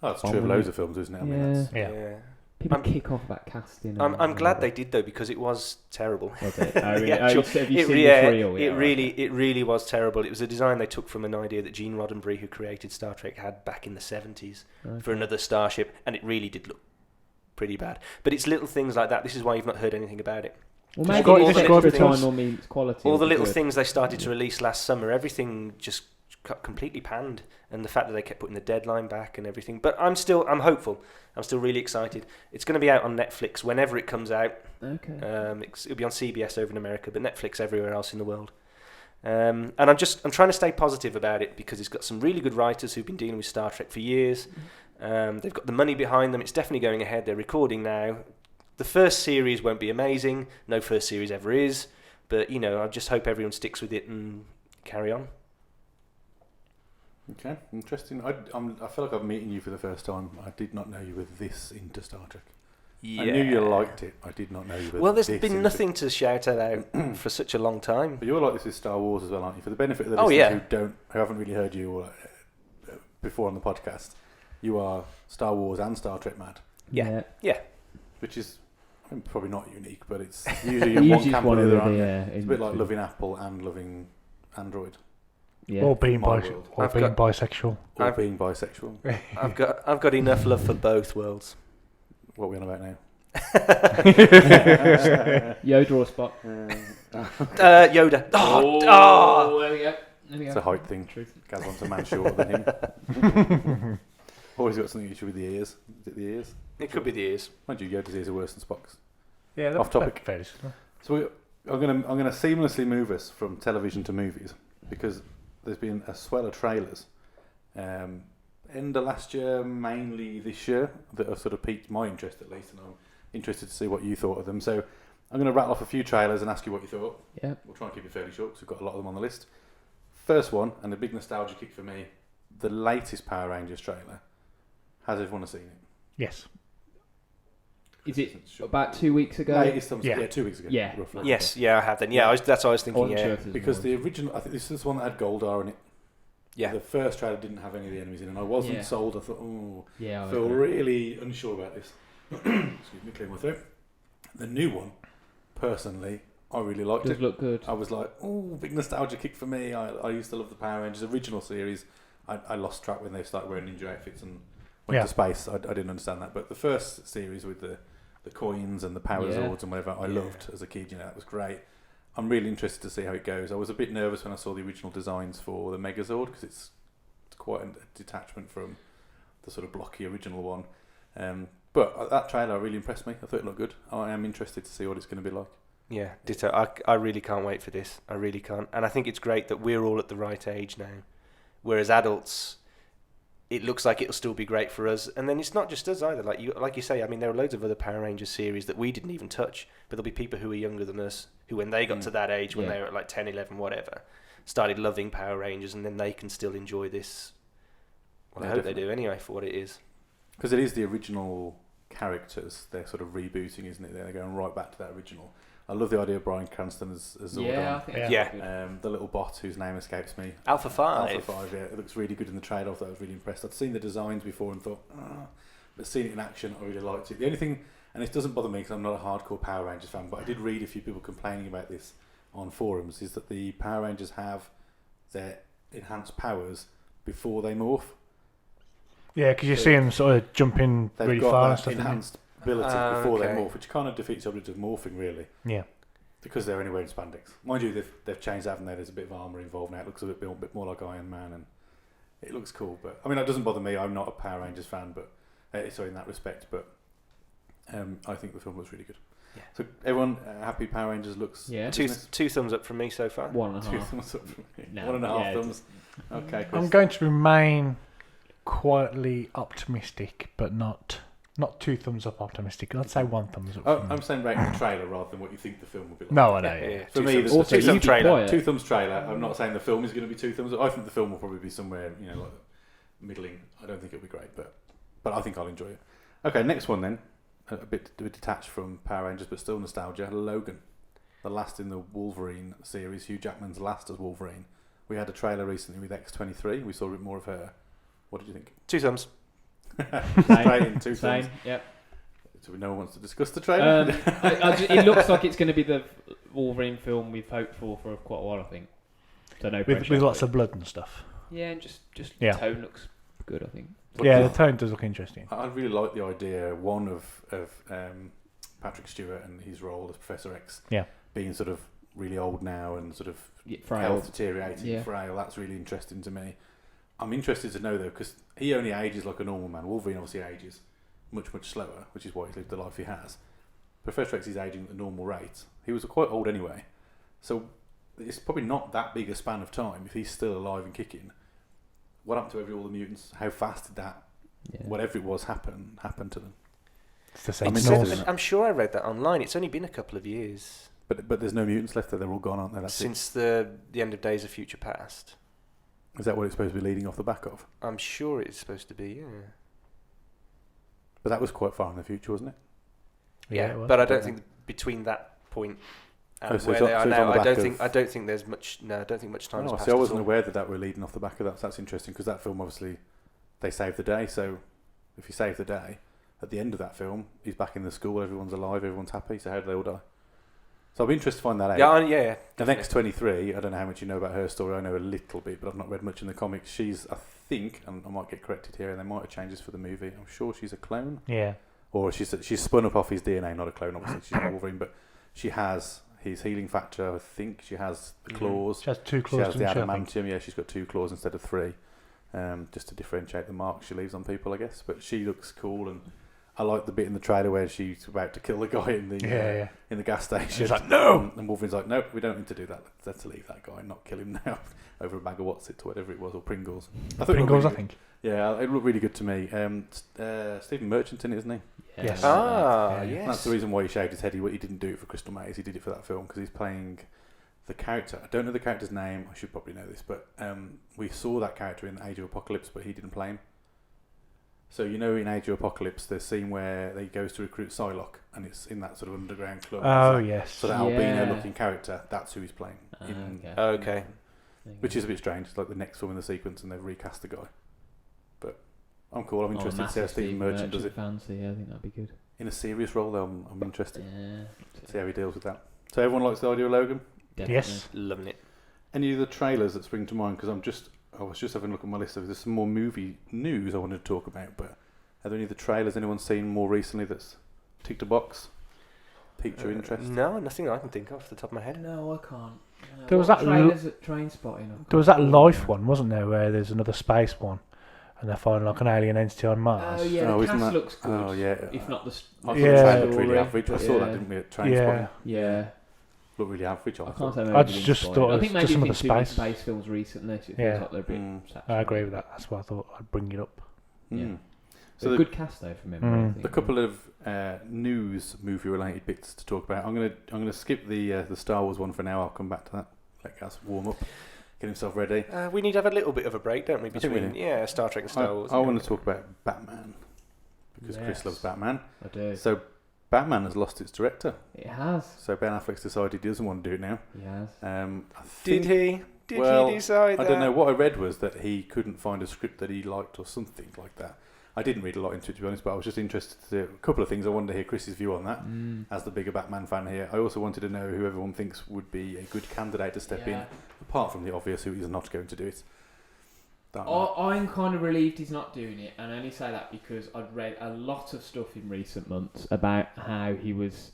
Oh, it's true of loads of films, isn't it? I mean, yeah. People kick off about casting. I'm glad they did though, because it was terrible. Was it? Oh, really? It really was terrible. It was a design they took from an idea that Gene Roddenberry, who created Star Trek, had back in the 70s for another starship, and it really did look pretty bad. But it's little things like that. This is why you've not heard anything about it. Well, maybe extra time or means quality. All the little things they started to release last summer, everything just got completely panned, and the fact that they kept putting the deadline back and everything. But I'm hopeful. I'm still really excited. It's going to be out on Netflix whenever it comes out. Okay. It'll be on CBS over in America, but Netflix everywhere else in the world. And I'm trying to stay positive about it because it's got some really good writers who've been dealing with Star Trek for years. They've got the money behind them. It's definitely going ahead. They're recording now. The first series won't be amazing. No first series ever is. But, I just hope everyone sticks with it and carry on. Okay, interesting. I feel like I'm meeting you for the first time. I did not know you were this into Star Trek. Yeah. I knew you liked it. I did not know you were. Well, there's this been into nothing to shout out for such a long time. But you're like this with Star Wars as well, aren't you? For the benefit of the Oh, listeners yeah. who haven't really heard you before on the podcast, you are Star Wars and Star Trek mad, Yeah. which is probably not unique, but it's usually in one camp or the other, aren't you? It's a bit like loving Apple and loving Android, Yeah. Or being, My world. bisexual. or being bisexual. I've got enough love for both worlds. What are we on about now? Yoda or Spock? Yoda. There we go. It's a height thing. Truth. Gaz wants a man shorter than him. Always got something issue with the ears. Is it the ears? It could be the ears. Mind you, Yoda's ears are worse than Spock's. Yeah, Off topic. Fairly similar. So I'm gonna seamlessly move us from television to movies because there's been a swell of trailers. End of last year, mainly this year, that have sort of piqued my interest at least, and I'm interested to see what you thought of them. So I'm going to rattle off a few trailers and ask you what you thought. Yeah. We'll try and keep it fairly short because we've got a lot of them on the list. First one, and a big nostalgia kick for me, the latest Power Rangers trailer. Has everyone seen it? Yes. Is it about 2 weeks ago? Yeah, 2 weeks ago. Yeah. Roughly. Yes, yeah, I have then. Yeah, that's what I was thinking. Orange Yeah, shirt is Because one. the original, I think this is the one that had Goldar in it. yeah. The first trailer didn't have any of the enemies in, and I wasn't Yeah. sold. I thought, oh, Yeah. I feel really unsure about this. Excuse me, clear my throat. The new one, personally, I really liked Does it. look good. I was like, oh, big nostalgia kick for me. I used to love the Power Rangers original series. I lost track when they started wearing ninja outfits and went Yeah. to space. I didn't understand that. But the first series with the coins and the Power Yeah. Zords and whatever, I Yeah. loved as a kid. You know, that was great. I'm really interested to see how it goes. I was a bit nervous when I saw the original designs for the Megazord because it's quite a detachment from the sort of blocky original one. But that trailer really impressed me. I thought it looked good. I am interested to see what it's going to be like. Yeah, ditto. I really can't wait for this. I really can't. And I think it's great that we're all at the right age now. Whereas adults, it looks like it'll still be great for us. And then it's not just us either. Like you say, I mean, there are loads of other Power Rangers series that we didn't even touch. But there'll be people who are younger than us who, when they got to that age, when Yeah. they were at like 10, 11, whatever, started loving Power Rangers. And then they can still enjoy this. Well, Yeah, I hope definitely. they do anyway for what it is. Because it is the original characters. They're sort of rebooting, isn't it? They're going right back to that original. I love the idea of Bryan Cranston as Zordon. Yeah, I think it's Yeah. good. The little bot whose name escapes me. Alpha 5. Alpha 5, yeah. It looks really good in the trailer. I thought I was really impressed. I'd seen the designs before and thought, but seeing it in action, I really liked it. The only thing, and it doesn't bother me because I'm not a hardcore Power Rangers fan, but I did read a few people complaining about this on forums, is that the Power Rangers have their enhanced powers before they morph. Yeah, because you see them sort of jumping They've really got far and that stuff. enhanced ability Ah, before they okay. morph, which kind of defeats the object of morphing, really. Yeah. Because they're anywhere in spandex. Mind you, they've changed that, haven't they? There's a bit of armour involved now. It looks a bit more like Iron Man, and it looks cool. But I mean, that doesn't bother me. I'm not a Power Rangers fan, but sorry, in that respect. But I think the film looks really good. Yeah. So everyone happy? Power Rangers looks. Yeah. Two thumbs up from me so far. 1.5. 2 thumbs up from me. No, 1.5 yeah, thumbs. Okay, Chris. I'm going to remain quietly optimistic, but not 2 thumbs up optimistic. I'd say 1 thumbs up. Oh, from me. I'm saying rating the trailer rather than what you think the film will be like. No, I know. Yeah, Yeah. yeah. For me, Two the thumbs- Also, two you thumbs be trailer. quiet. 2 thumbs trailer. I'm not saying the film is going to be 2 thumbs. I think the film will probably be somewhere, like middling. I don't think it'll be great, but I think I'll enjoy it. Okay, next one then. A bit detached from Power Rangers, but still nostalgia. Logan, the last in the Wolverine series. Hugh Jackman's last as Wolverine. We had a trailer recently with X-23. We saw a bit more of her. What did you think? 2 thumbs. Straight in 2 thumbs. Same. Yep. So no one wants to discuss the trailer. It looks like it's going to be the Wolverine film we've hoped for quite a while, I think. So no With pressure. lots of blood and stuff. Yeah, and just Yeah. tone looks good, I think. Yeah, the tone does look interesting. I really like the idea, one of Patrick Stewart and his role as Professor X, Yeah. being sort of really old now and sort of Frail. health deteriorating, Yeah. frail. That's really interesting to me. I'm interested to know though, because he only ages like a normal man. Wolverine obviously ages much slower, which is why he's lived the life he has. Professor X is aging at the normal rate. He was quite old anyway, so it's probably not that big a span of time if he's still alive and kicking. What happened to all the mutants? How fast did that, whatever it was, happen to them? It's the It same interested said- in that. I'm sure I read that online. It's only been a couple of years But there's no mutants left there. They're all gone, aren't they? That's since the end of Days of Future Past. Is that what it's supposed to be leading off the back of? I'm sure it's supposed to be, yeah. But that was quite far in the future, wasn't it? Yeah, it was. but I don't think between that point and so where it's they on- are so it's on now, the I don't back think of- I don't think there's much. No, I don't think much time has Oh, passed. see, I at wasn't all. aware that we're leading off the back of that. So that's interesting because that film obviously they saved the day. So if you save the day, at the end of that film, he's back in the school. Everyone's alive. Everyone's happy. So how do they all die? So I'll be interested to find that out. Yeah. The next 23, I don't know how much you know about her story. I know a little bit, but I've not read much in the comics. She's, I think, and I might get corrected here, and they might have changed this for the movie. I'm sure she's a clone, Yeah. or she's spun up off his DNA, not a clone. Obviously, she's not Wolverine, but she has his healing factor. I think she has the claws. She has 2 She claws. has the doesn't she, I think? adamantium. Yeah, she's got 2 claws instead of 3, just to differentiate the marks she leaves on people, I guess. But she looks cool, and I like the bit in the trailer where she's about to kill the guy in the in the gas station. She's like, "No!" And Wolverine's like, "No, we don't need to do that. Let's leave that guy and not kill him now over a bag of What's-It or whatever it was, or Pringles." I thought it looked Pringles, I really think. good. Yeah, it looked really good to me. Stephen Merchant in it, isn't he? Yeah, Yes. Ah, Yeah. yes. That's the reason why he shaved his head. He didn't do it for Crystal Maze. He did it for that film because he's playing the character. I don't know the character's name. I should probably know this, but we saw that character in Age of Apocalypse, but he didn't play him. So you know, in Age of Apocalypse, there's a scene where he goes to recruit Psylocke, and it's in that sort of underground club. Oh, so, yes. So that albino-looking character, that's who he's playing. Okay. Which is a bit strange. It's like the next film in the sequence, and they've recast the guy. But I'm cool. I'm interested to see how Stephen Merchant does it. Fancy, yeah, I think that'd be good. In a serious role, though, I'm interested Yeah. to see how he deals with that. So everyone likes the idea of Logan? Definitely. Yes. Loving it. Any of the trailers that spring to mind? Because I was just having a look at my list. There's some more movie news I wanted to talk about, but are there any of the trailers anyone seen more recently that's ticked a box, piqued your interest? No, nothing I can think of off the top of my head. No, I can't. There was that trailers at Train Spotting. There was that Life one, wasn't there, where there's another space one, and they're finding like an alien entity on Mars. Oh yeah, Oh, the isn't cast that- looks good. Oh yeah. If not the I thought Yeah. the trailer looked really story, average. I but saw that, yeah. didn't we? At Train Yeah. Spotting. Yeah, Looked really average. I I can't thought. say. I just thought it I was think just maybe some of it's the been too many space. space films recently. So it Yeah. feels like they're a bit. Mm. I agree with that. That's why I thought I'd bring it up. Yeah. Mm. So So a the- good cast though from memory. Mm. I think. A couple of news movie related bits to talk about. I'm gonna skip the Star Wars one for now. I'll come back to that. Let Gas warm up, get himself ready. We need to have a little bit of a break, don't we? I think we Between do. Star Trek and Star Wars. I want to talk about Batman because Chris Yes. loves Batman. I do. So Batman has lost its director. It has. So Ben Affleck's decided he doesn't want to do it now. He has. I Did think, he? Did well, he decide that? I don't know. What I read was that he couldn't find a script that he liked or something like that. I didn't read a lot into it, to be honest, but I was just interested to do a couple of things. I wanted to hear Chris's view on that as the bigger Batman fan here. I also wanted to know who everyone thinks would be a good candidate to step in, apart from the obvious who is not going to do it. I'm kind of relieved he's not doing it, and I only say that because I'd read a lot of stuff in recent months about how he was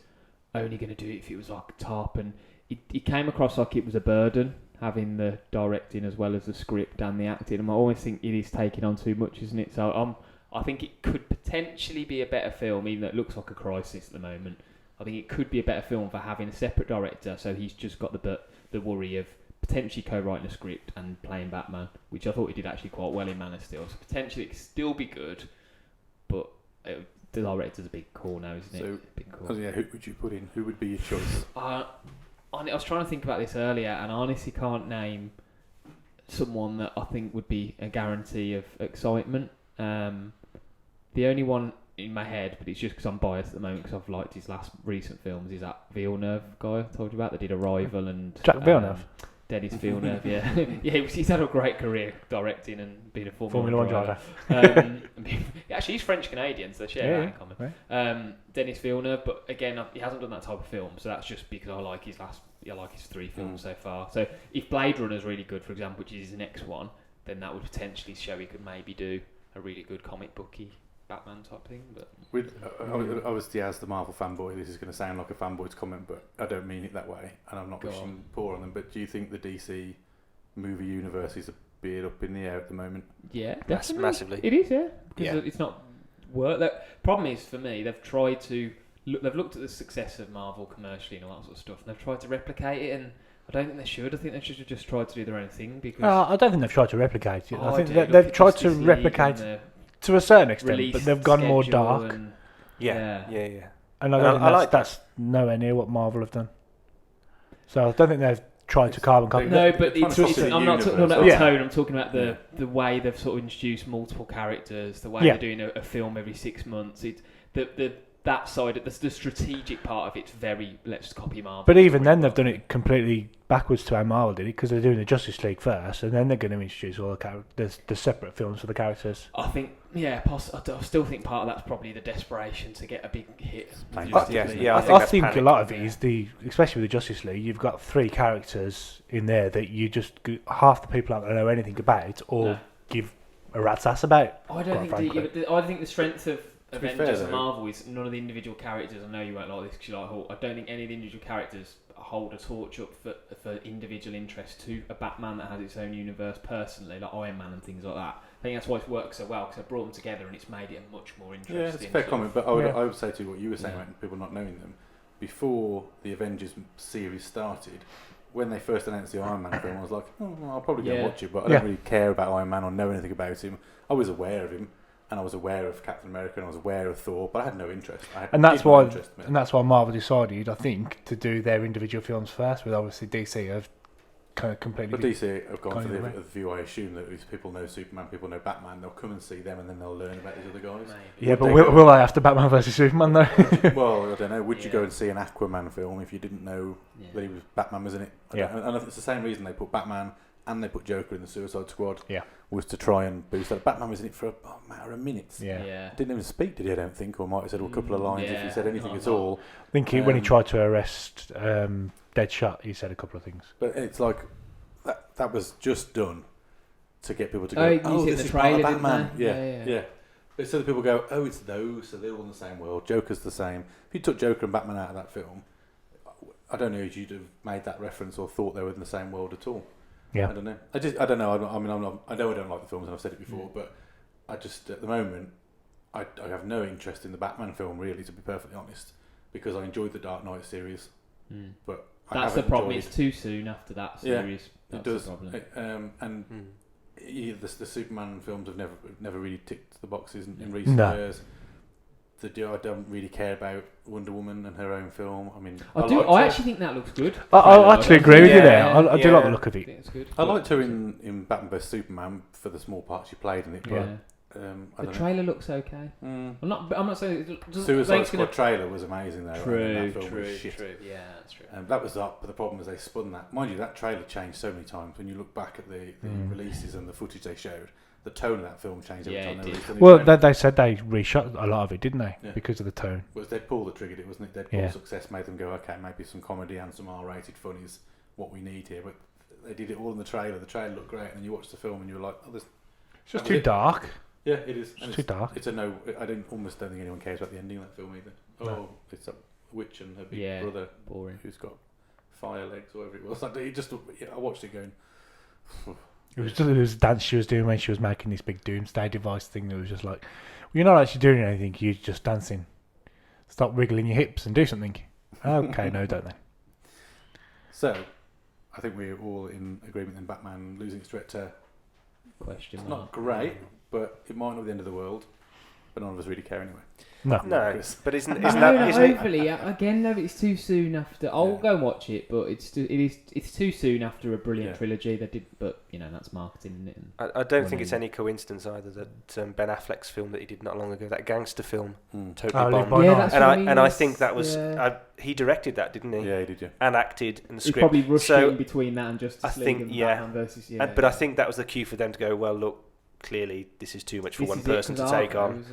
only going to do it if it was like a top, and it came across like it was a burden having the directing as well as the script and the acting. And I always think it is taking on too much, isn't it? So I think it could potentially be a better film, even though it looks like a crisis at the moment. I think it could be a better film for having a separate director, so he's just got the worry of potentially co-writing a script and playing Batman, which I thought he did actually quite well in Man of Steel. So potentially it could still be good, but the director's a big call now, isn't it? So, big call. yeah, who would you put in? Who would be your choice? I was trying to think about this earlier, and I honestly can't name someone that I think would be a guarantee of excitement. The only one in my head, but it's just because I'm biased at the moment because I've liked his last recent films, is that Villeneuve guy I told you about that did Arrival and Jack Villeneuve? Dennis Villeneuve, yeah. Yeah, he's had a great career directing and being a Formula 1 driver. Actually, he's French-Canadian, so they share that in common. Right. Dennis Villeneuve, but again, he hasn't done that type of film, so that's just because I like his 3 films so far. So if Blade Runner's really good, for example, which is his next one, then that would potentially show he could maybe do a really good comic booky Batman type thing. But Obviously, as the Marvel fanboy, this is going to sound like a fanboy's comment, but I don't mean it that way, and I'm not wishing poor on them. But do you think the DC movie universe is a bit up in the air at the moment? yeah, definitely. Massively. It is, yeah. Yeah. Because it's not work. The problem is for me, they've tried to they've looked at the success of Marvel commercially and all that sort of stuff, and they've tried to replicate it, and I don't think they should. I think they should have just tried to do their own thing because I don't think they've tried to replicate it. I think do. they've Look at tried to Justice League replicate and to a certain extent, release but they've gone more schedule dark. and- Yeah. And I don't think I like that's nowhere near what Marvel have done. So I don't think they've tried to carbon copy. No, but They're trying to I'm not talking about Yeah. the tone. I'm talking about the way they've sort of introduced multiple characters, the way they're doing a film every 6 months. It's that side, the strategic part of it's very let's copy Marvel. But even then, they've done it completely backwards to how Marvel did it, because they're doing the Justice League first, and then they're going to introduce all the separate films for the characters. I think, I still think part of that's probably the desperation to get a big hit. I think I think that's a lot of it is especially with the Justice League, you've got 3 characters in there that you just half the people aren't going to know anything about or give a rat's ass about. I don't think I think the strength of Avengers and Marvel is none of the individual characters. I know you won't like this because you like Hulk. I don't think any of the individual characters hold a torch up for individual interest to a Batman that has its own universe personally, like Iron Man and things like that. I think that's why it works so well, because I brought them together and it's made it a much more interesting. Yeah, it's a fair comment, but I would say to what you were saying about people not knowing them. Before the Avengers series started, when they first announced the Iron Man film, I was like, I'll probably go and watch it, but I don't really care about Iron Man or know anything about him. I was aware of him, and I was aware of Captain America, and I was aware of Thor, but I had no interest. And that's why Marvel decided, I think, to do their individual films first, with obviously DC have kind of completely... But DC have gone for the view, I assume, that if people know Superman, people know Batman, they'll come and see them, and then they'll learn about these other guys. Yeah, but will I after Batman vs Superman, though? Well, I don't know. Would you go and see an Aquaman film if you didn't know that he was Batman was in it? And it's the same reason they put Batman and they put Joker in the Suicide Squad. Was to try and boost that. Batman was in it for a matter of minutes. Didn't even speak, did he? I don't think, or might have said a couple of lines if he said anything at all. I think when he tried to arrest Deadshot, he said a couple of things. But it's like that was just done to get people to go, this is part of Batman. Yeah. So that people go, it's those, so they're all in the same world. Joker's the same. If you took Joker and Batman out of that film, I don't know if you'd have made that reference or thought they were in the same world at all. Yeah. I don't know. I don't know. I know I don't like the films, and I've said it before, but I just at the moment I have no interest in the Batman film, really, to be perfectly honest, because I enjoyed the Dark Knight series, but that's the problem. It's too soon after that series. It does. The Superman films have never really ticked the boxes in recent years. I don't really care about Wonder Woman and her own film. I mean, I actually think that looks good. I actually agree with you there. I do like the look of it. I think it's good. I liked her in Batman vs Superman for the small part she played in it. But the trailer looks okay. I'm not saying Suicide Squad trailer was amazing though. True. Yeah, that's true. That was up, but the problem is they spun that. Mind you, that trailer changed so many times. When you look back at the releases and the footage they showed, the tone of that film changed every time they released it. Well, they said they reshot a lot of it, didn't they? Yeah. Because of the tone. It was Deadpool that triggered it, wasn't it? Deadpool's success made them go, okay, maybe some comedy and some R-rated fun is what we need here. But they did it all in the trailer. The trailer looked great, and then you watch the film and you were like, it's just too dark. Yeah, it is. It's too dark. It's I almost don't think anyone cares about the ending of that film either. No. It's a witch and her big brother, boring, who's got fire legs or whatever it was. I watched it going. It was the dance she was doing when she was making this big doomsday device thing. That was just like, you're not actually doing anything. You're just dancing. Stop wiggling your hips and do something. Okay, no, don't they? So, I think we're all in agreement in Batman losing its director. Question. It's not great, but it might not be the end of the world. But none of us really care anyway. No, but isn't hopefully, again, though, it's too soon after. I'll go and watch it, but it's too soon after a brilliant trilogy. They did, but that's marketing, isn't it? I don't think it's any coincidence either that Ben Affleck's film that he did not long ago, that gangster film, totally bombed. Yeah, that's and I think that was he directed that, didn't he? Yeah, he did. Yeah, and acted in the script. He probably rushed in between that and Justice League and Batman versus. But I think that was the cue for them to go, well, look. Clearly, this is too much for one person to take on.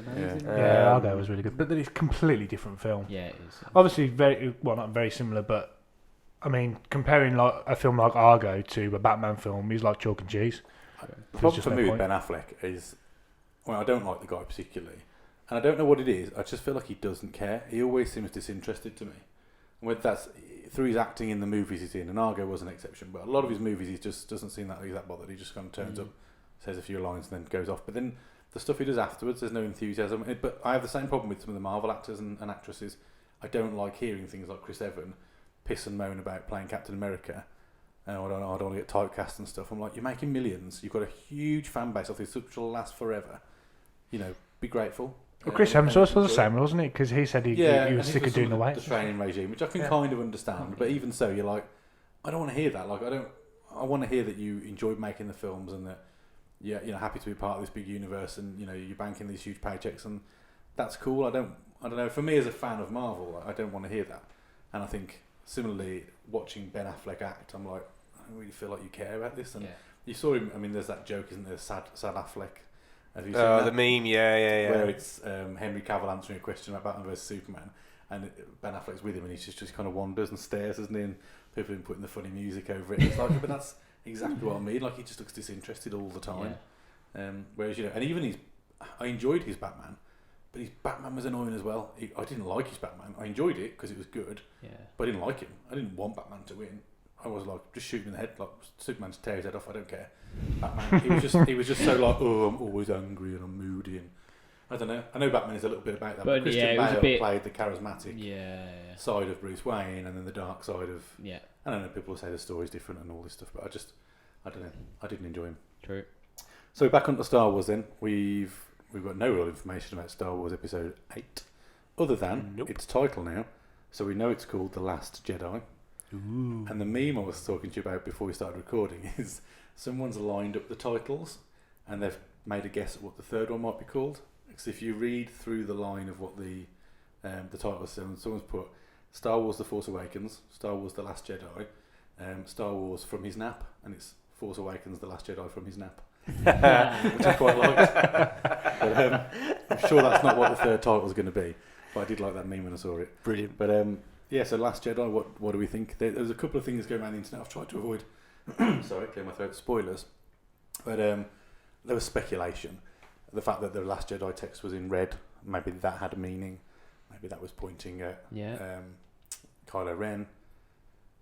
Argo was really good, but it's a completely different film. Yeah, it is. Obviously, not very similar, but I mean, comparing like a film like Argo to a Batman film is like chalk and cheese. The problem for me with Ben Affleck is, I don't like the guy particularly, and I don't know what it is. I just feel like he doesn't care. He always seems disinterested to me. And whether that's through his acting in the movies he's in, and Argo was an exception, but a lot of his movies he just doesn't seem that he's that bothered. He just kind of turns up, says a few lines, and then goes off. But then the stuff he does afterwards, there's no enthusiasm. But I have the same problem with some of the Marvel actors and actresses. I don't like hearing things like Chris Evans piss and moan about playing Captain America. And I don't want to get typecast and stuff. I'm like, you're making millions. You've got a huge fan base. I think this will last forever. Be grateful. Well, Chris Hemsworth was the same, wasn't it? Because he said he was sick of doing the weight. The training regime, which I can kind of understand. But even so, you're like, I don't want to hear that. Like I want to hear that you enjoyed making the films and that you're happy to be part of this big universe and you're banking these huge paychecks and that's cool. I don't know. For me as a fan of Marvel, I don't want to hear that. And I think similarly, watching Ben Affleck act, I'm like, I don't really feel like you care about this. And you saw him. I mean, there's that joke, isn't there? Sad Affleck. Have you seen that? The meme, yeah. Where it's Henry Cavill answering a question about Batman vs Superman, and Ben Affleck's with him, and he just kind of wanders and stares, isn't he? And people have been putting the funny music over it. It's like, but that's exactly what I mean. Like he just looks disinterested all the time. Yeah. Whereas and even I enjoyed his Batman, but his Batman was annoying as well. I didn't like his Batman. I enjoyed it because it was good. Yeah. But I didn't like him. I didn't want Batman to win. I was like, just shoot him in the head, like Superman to tear his head off. I don't care. Batman, he was just so like, oh, I'm always angry and I'm moody and I don't know. I know Batman is a little bit about that, but Christian Bale played the charismatic side of Bruce Wayne and then the dark side of. Yeah. I don't know. People say the story's different and all this stuff, but I don't know. I didn't enjoy him. True. So back onto Star Wars then. We've got no real information about Star Wars Episode 8, other than its title now. So we know it's called The Last Jedi. Ooh. And the meme I was talking to you about before we started recording is someone's lined up the titles and they've made a guess at what the third one might be called. Because if you read through the line of what the title says, someone's put Star Wars The Force Awakens, Star Wars The Last Jedi, Star Wars From His Nap, and it's Force Awakens The Last Jedi From His Nap. Which I quite liked. But I'm sure that's not what the third title is going to be. But I did like that meme when I saw it. Brilliant. But so Last Jedi, what do we think? There's a couple of things going around the internet I've tried to avoid. Sorry, clear my throat. Spoilers. But there was speculation. The fact that the Last Jedi text was in red, maybe that had a meaning. Maybe that was pointing at Kylo Ren.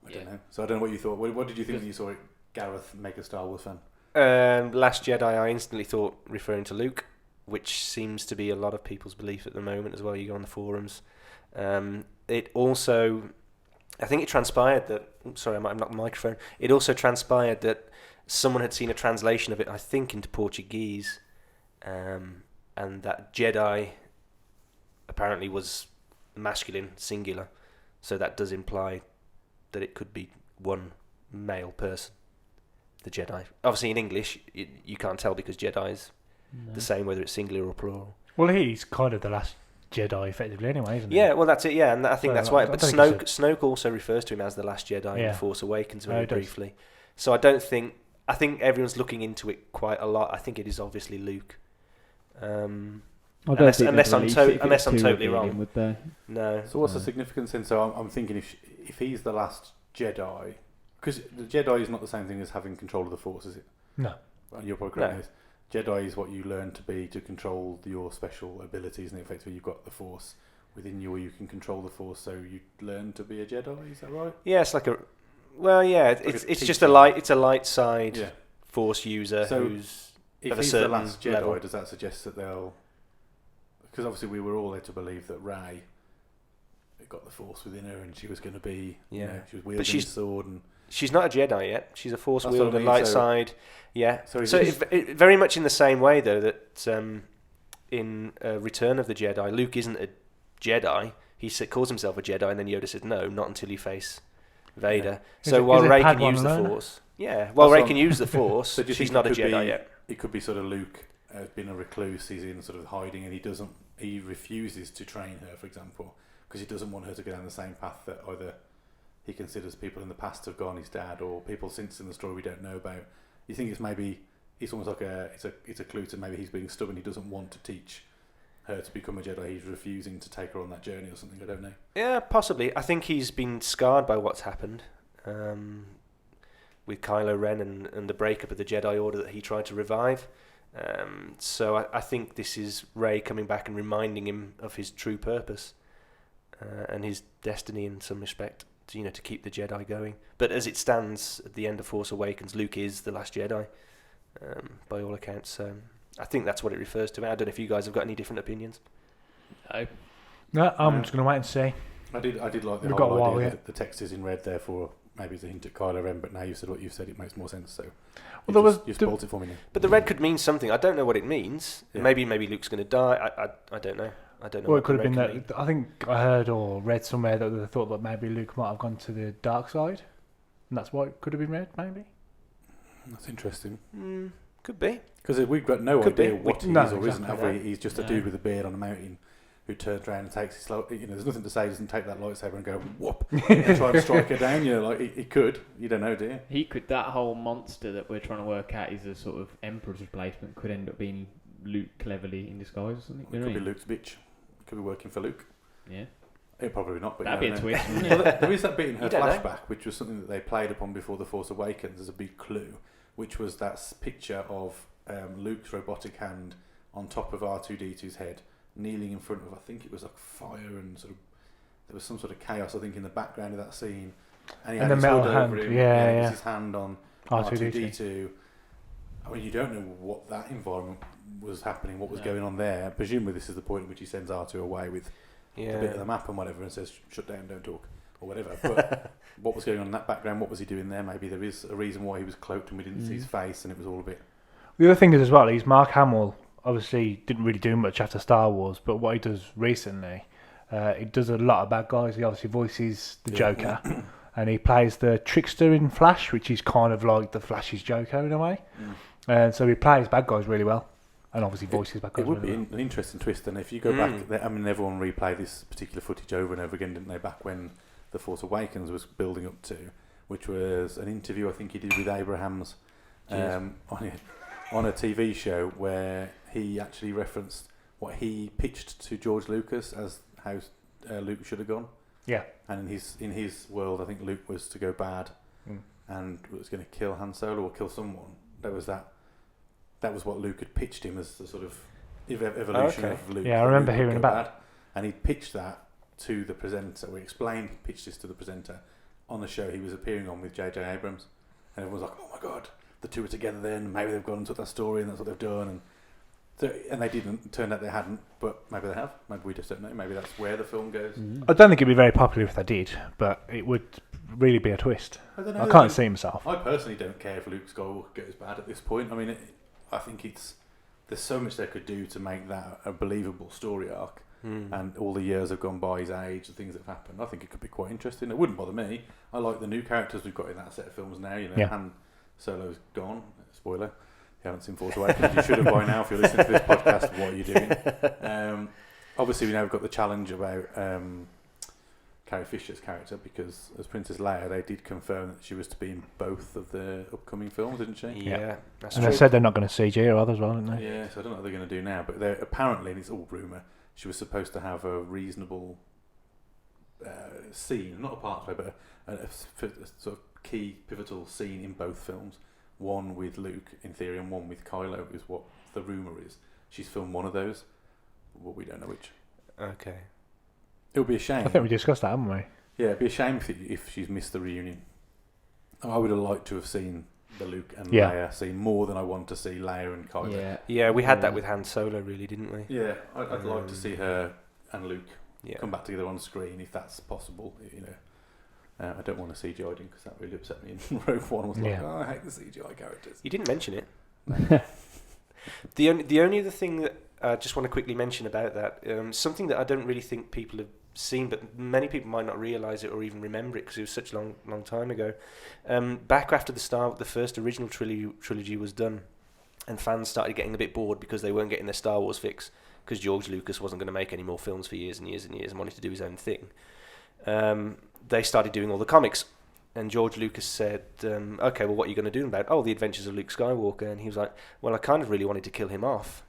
I don't know. So I don't know what you thought. What did you think when you saw it, Gareth, mega Star Wars fan? Last Jedi, I instantly thought referring to Luke, which seems to be a lot of people's belief at the moment as well. You go on the forums. It also, I think it transpired that, sorry, I might have knocked the microphone. It also transpired that someone had seen a translation of it, I think, into Portuguese, and that Jedi apparently was masculine, singular. So that does imply that it could be one male person, the Jedi. Obviously, in English, you can't tell because Jedi is the same whether it's singular or plural. Well, he's kind of the last Jedi, effectively, anyway, isn't he? Yeah, well, that's it. Yeah, and I think that's why. But Snoke also refers to him as the Last Jedi in The Force Awakens very briefly. So I think everyone's looking into it quite a lot. I think it is obviously Luke. Unless I'm totally wrong. Would they? No. So what's the significance then? So I'm thinking if he's the last Jedi, because the Jedi is not the same thing as having control of the Force, is it? No. Well, you're probably correct. Jedi is what you learn to be to control your special abilities, and effectively you've got the Force within you, or you can control the Force. So you learn to be a Jedi. Is that right? Yeah, it's like it's just a light side Force user who's if he's the last Jedi, level. Does that suggest that they'll? Because obviously we were all led to believe that Rey got the Force within her, and she was going to be, she was wielding a sword and. She's not a Jedi yet. She's a Force wielder, light side. Yeah. So it very much in the same way, though, that in Return of the Jedi, Luke isn't a Jedi. He calls himself a Jedi, and then Yoda says, "No, not until you face Vader." Yeah. So while Rey can use the Force, Rey can use the Force, so she's not a Jedi yet. It could be sort of Luke being a recluse. He's in sort of hiding, and he refuses to train her, for example, because he doesn't want her to go down the same path that either he considers people in the past have gone, his dad, or people since in the story we don't know about. You think it's almost like it's a clue to maybe he's being stubborn. He doesn't want to teach her to become a Jedi. He's refusing to take her on that journey or something. I don't know. Yeah, possibly. I think he's been scarred by what's happened with Kylo Ren and the breakup of the Jedi Order that he tried to revive. So I think this is Rey coming back and reminding him of his true purpose and his destiny in some respect. To keep the Jedi going. But as it stands at the end of Force Awakens, Luke is the last Jedi, by all accounts. I think that's what it refers to. I don't know if you guys have got any different opinions. No, I'm just going to wait and see. I did like the whole idea that the text is in red, therefore maybe it's a hint at Kylo Ren, but now you've said what you've said, it makes more sense. So you've spoiled it for me now. But the red could mean something. I don't know what it means. Yeah. Maybe Luke's going to die. I don't know. I don't know. Well, it could have been that. I think I heard or read somewhere that they thought that maybe Luke might have gone to the dark side. and that's why it could have been red, maybe. That's interesting. Could be. Because we've got no Could be. idea what he No, is or isn't, exactly. have we? He's just a dude with a beard on a mountain who turns around and takes his there's nothing to say. He doesn't take that lightsaber and go whoop and try to strike her down. He could. You don't know, do you? He could. That whole monster that we're trying to work out is a sort of Emperor's replacement. Could end up being Luke cleverly in disguise or something. It could be Luke's bitch. It could be working for Luke. Yeah. It probably not, but That'd be a twist, wouldn't Well, it? there is that bit in her You don't know. flashback, which was something that they played upon before The Force Awakens as a big clue, which was that picture of Luke's robotic hand on top of R2-D2's head, kneeling in front of, I think it was like fire and sort of, there was some sort of chaos, I think, in the background of that scene. And he And had the his metal hood hand, over him, yeah, and it was yeah. his hand on R2-D2. R2-D2. I mean, you don't know what that environment was happening, what was going on there. Presumably this is the point at which he sends R2 away with the bit of the map and whatever and says, shut down, don't talk, or whatever. But what was going on in that background? What was he doing there? Maybe there is a reason why he was cloaked and we didn't see his face and it was all a bit... The other thing is as well, he's Mark Hamill. Obviously, didn't really do much after Star Wars, but what he does recently, he does a lot of bad guys. He obviously voices the Joker, and he plays the trickster in Flash, which is kind of like the Flash's Joker in a way. And so he plays bad guys really well, and obviously voices bad guys. It would really be an interesting twist, and if you go back, I mean, everyone replayed this particular footage over and over again, didn't they? Back when The Force Awakens was building up to, which was an interview I think he did with Abrahams on a TV show where he actually referenced what he pitched to George Lucas as how Luke should have gone. Yeah. And in his world, I think Luke was to go bad and was going to kill Han Solo or kill someone. That was what Luke had pitched him as the sort of evolution of Luke. Yeah, I that remember Luke would hearing go about bad. And he pitched that to the presenter. Pitched this to the presenter on the show he was appearing on with J.J. Abrams. And everyone was like, oh my God, the two are together then. Maybe they've gone and took that story and that's what they've done. And they didn't. It turned out they hadn't, but maybe they have. Maybe we just don't know. Maybe that's where the film goes. I don't think it'd be very popular if they did, but it would really be a twist. I don't know. I can't see myself. I personally don't care if Luke Skywalker goes bad at this point. I mean, I think there's so much they could do to make that a believable story arc. And all the years have gone by, his age, the things that have happened. I think it could be quite interesting. It wouldn't bother me. I like the new characters we've got in that set of films now. You know, Han Solo's gone. Spoiler. You haven't seen Force Awakens. You should have by now if you're listening to this podcast. What are you doing? Obviously, we now have got the challenge about Carrie Fisher's character, because as Princess Leia, they did confirm that she was to be in both of the upcoming films, didn't she? Yeah, that's And true. they said they're not going to CG her as well, didn't they? Yeah, so I don't know what they're going to do now, but they're apparently, and it's all rumour, she was supposed to have a reasonable scene, not a part play, but a sort of key pivotal scene in both films. One with Luke, in theory, and one with Kylo is what the rumour is. She's filmed one of those, but we don't know which. Okay. It would be a shame. I think we discussed that, haven't we? Yeah, it'd be a shame if she's missed the reunion. I would have liked to have seen the Luke and Leia scene more than I want to see Leia and Kylo. Yeah, we had that with Han Solo, really, didn't we? Yeah, I'd like to see her and Luke Yeah. come back together on screen if that's possible. You know, I don't want to CGI him because that really upset me in Rogue One. I was like, oh, I hate the CGI characters. You didn't mention it. The only other thing that I just want to quickly mention about that, something that I don't really think people have seen, but many people might not realise it or even remember it because it was such a long time ago. Back after the first original trilogy was done, and fans started getting a bit bored because they weren't getting their Star Wars fix because George Lucas wasn't going to make any more films for years and years and years and wanted to do his own thing. They started doing all the comics, and George Lucas said, okay, well, what are you going to do about it? Oh, The Adventures of Luke Skywalker. And he was like, well, I kind of really wanted to kill him off.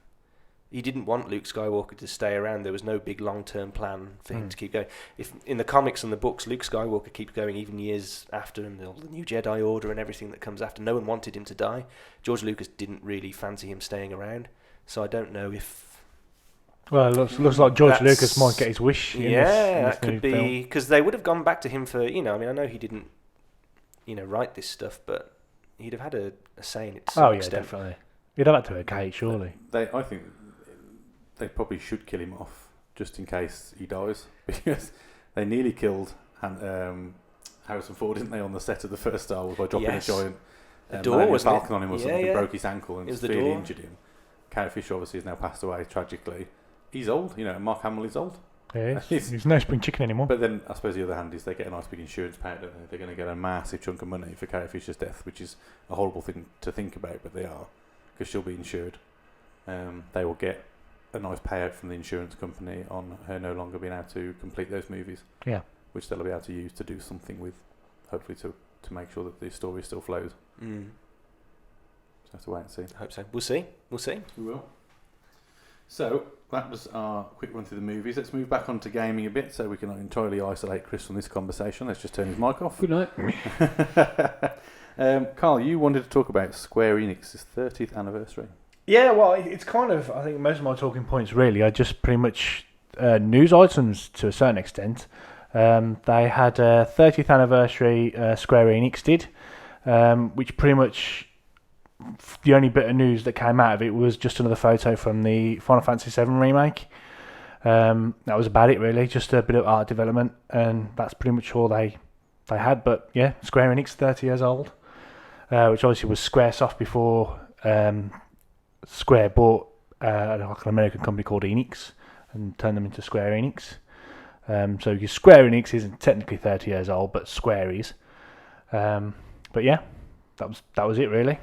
He didn't want Luke Skywalker to stay around. There was no big long-term plan for him to keep going. If in the comics and the books, Luke Skywalker keeps going even years after, and all the new Jedi Order and everything that comes after. No one wanted him to die. George Lucas didn't really fancy him staying around. So I don't know if... Well, it looks like George Lucas might get his wish. That could be... Because they would have gone back to him for, I know he didn't, write this stuff, but he'd have had a say in it to some extent. Definitely. You'd have had to okay, surely. I think they probably should kill him off just in case he dies, because they nearly killed Harrison Ford, didn't they, on the set of the first Star Wars by dropping a giant Falcon on him or something, broke his ankle and severely injured him. Carrie Fisher obviously has now passed away tragically. He's old, Mark Hamill is old. There's no spring chicken anymore. But then I suppose the other hand is they get a nice big insurance payout, don't they? They're going to get a massive chunk of money for Carrie Fisher's death, which is a horrible thing to think about, but they are, because she'll be insured. They will get a nice payout from the insurance company on her no longer being able to complete those movies. Yeah. Which they'll be able to use to do something with, hopefully to make sure that the story still flows. Mm. So have to wait and see. I hope so. We'll see. We will. So that was our quick run through the movies. Let's move back onto gaming a bit, so we can entirely isolate Chris from this conversation. Let's just turn his mic off. Good night. Carl, you wanted to talk about Square Enix's 30th anniversary. Yeah, well, it's kind of, I think most of my talking points really are just pretty much news items to a certain extent. They had a 30th anniversary, Square Enix did, which pretty much the only bit of news that came out of it was just another photo from the Final Fantasy VII remake. That was about it really, just a bit of art development, and that's pretty much all they had. But yeah, Square Enix, 30 years old, which obviously was Squaresoft before Square bought like an American company called Enix and turned them into Square Enix. So Square Enix isn't technically 30 years old, but Square is. But yeah, that was it really.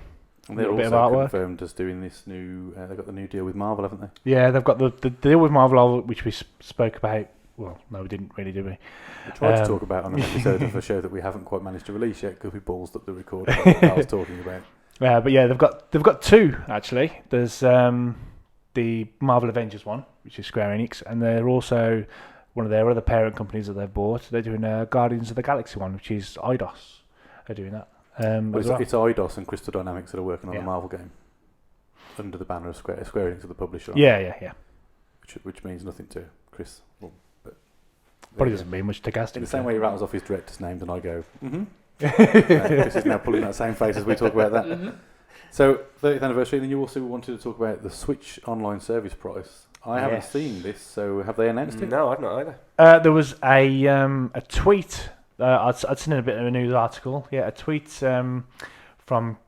And they're also confirmed as doing this new. They've got the new deal with Marvel, haven't they? Yeah, they've got the deal with Marvel, which we spoke about. Well, no, we didn't really, did we? We tried to talk about on an episode of a show that we haven't quite managed to release yet because we ballsed up the recording that I was talking about. But yeah, they've got two actually. There's the Marvel Avengers one, which is Square Enix, and they're also one of their other parent companies that they've bought. They're doing a Guardians of the Galaxy one, which is Eidos. They're doing that. It's Eidos and Crystal Dynamics that are working on the Marvel game under the banner of Square Enix, are the publisher. Yeah. Which means nothing to Chris. Well, but probably doesn't mean much to Gaz. In the same way he rattles off his director's names, and I go, Chris is now pulling that same face as we talk about that. Mm-hmm. So 30th anniversary, and then you also wanted to talk about the Switch online service price. I haven't seen this, so have they announced it? No, I've not either. There was a tweet. I'd seen a bit of a news article. Yeah, a tweet from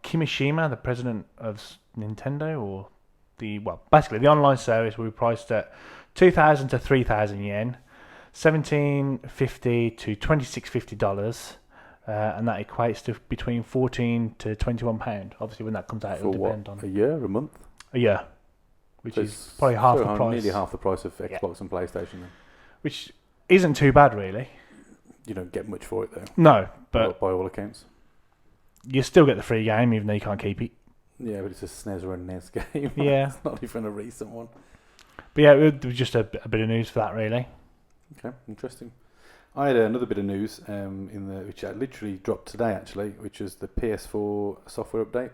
Kimishima, the president of Nintendo, or basically the online service will be priced at 2,000 to 3,000 yen, $1,750 to $2,650, and that equates to between £14 to £21. Obviously, when that comes out, it'll depend on a year, a month, a year, which is probably half the price, nearly half the price of Xbox and PlayStation. Then. Which isn't too bad, really. You don't get much for it though. No, but by all accounts, you still get the free game even though you can't keep it. Yeah, but it's a SNES or a NES game. Yeah, it's not even a recent one. But yeah, it was just a bit of news for that, really. Okay, interesting. I had another bit of news which I literally dropped today, actually, which is the PS4 software update,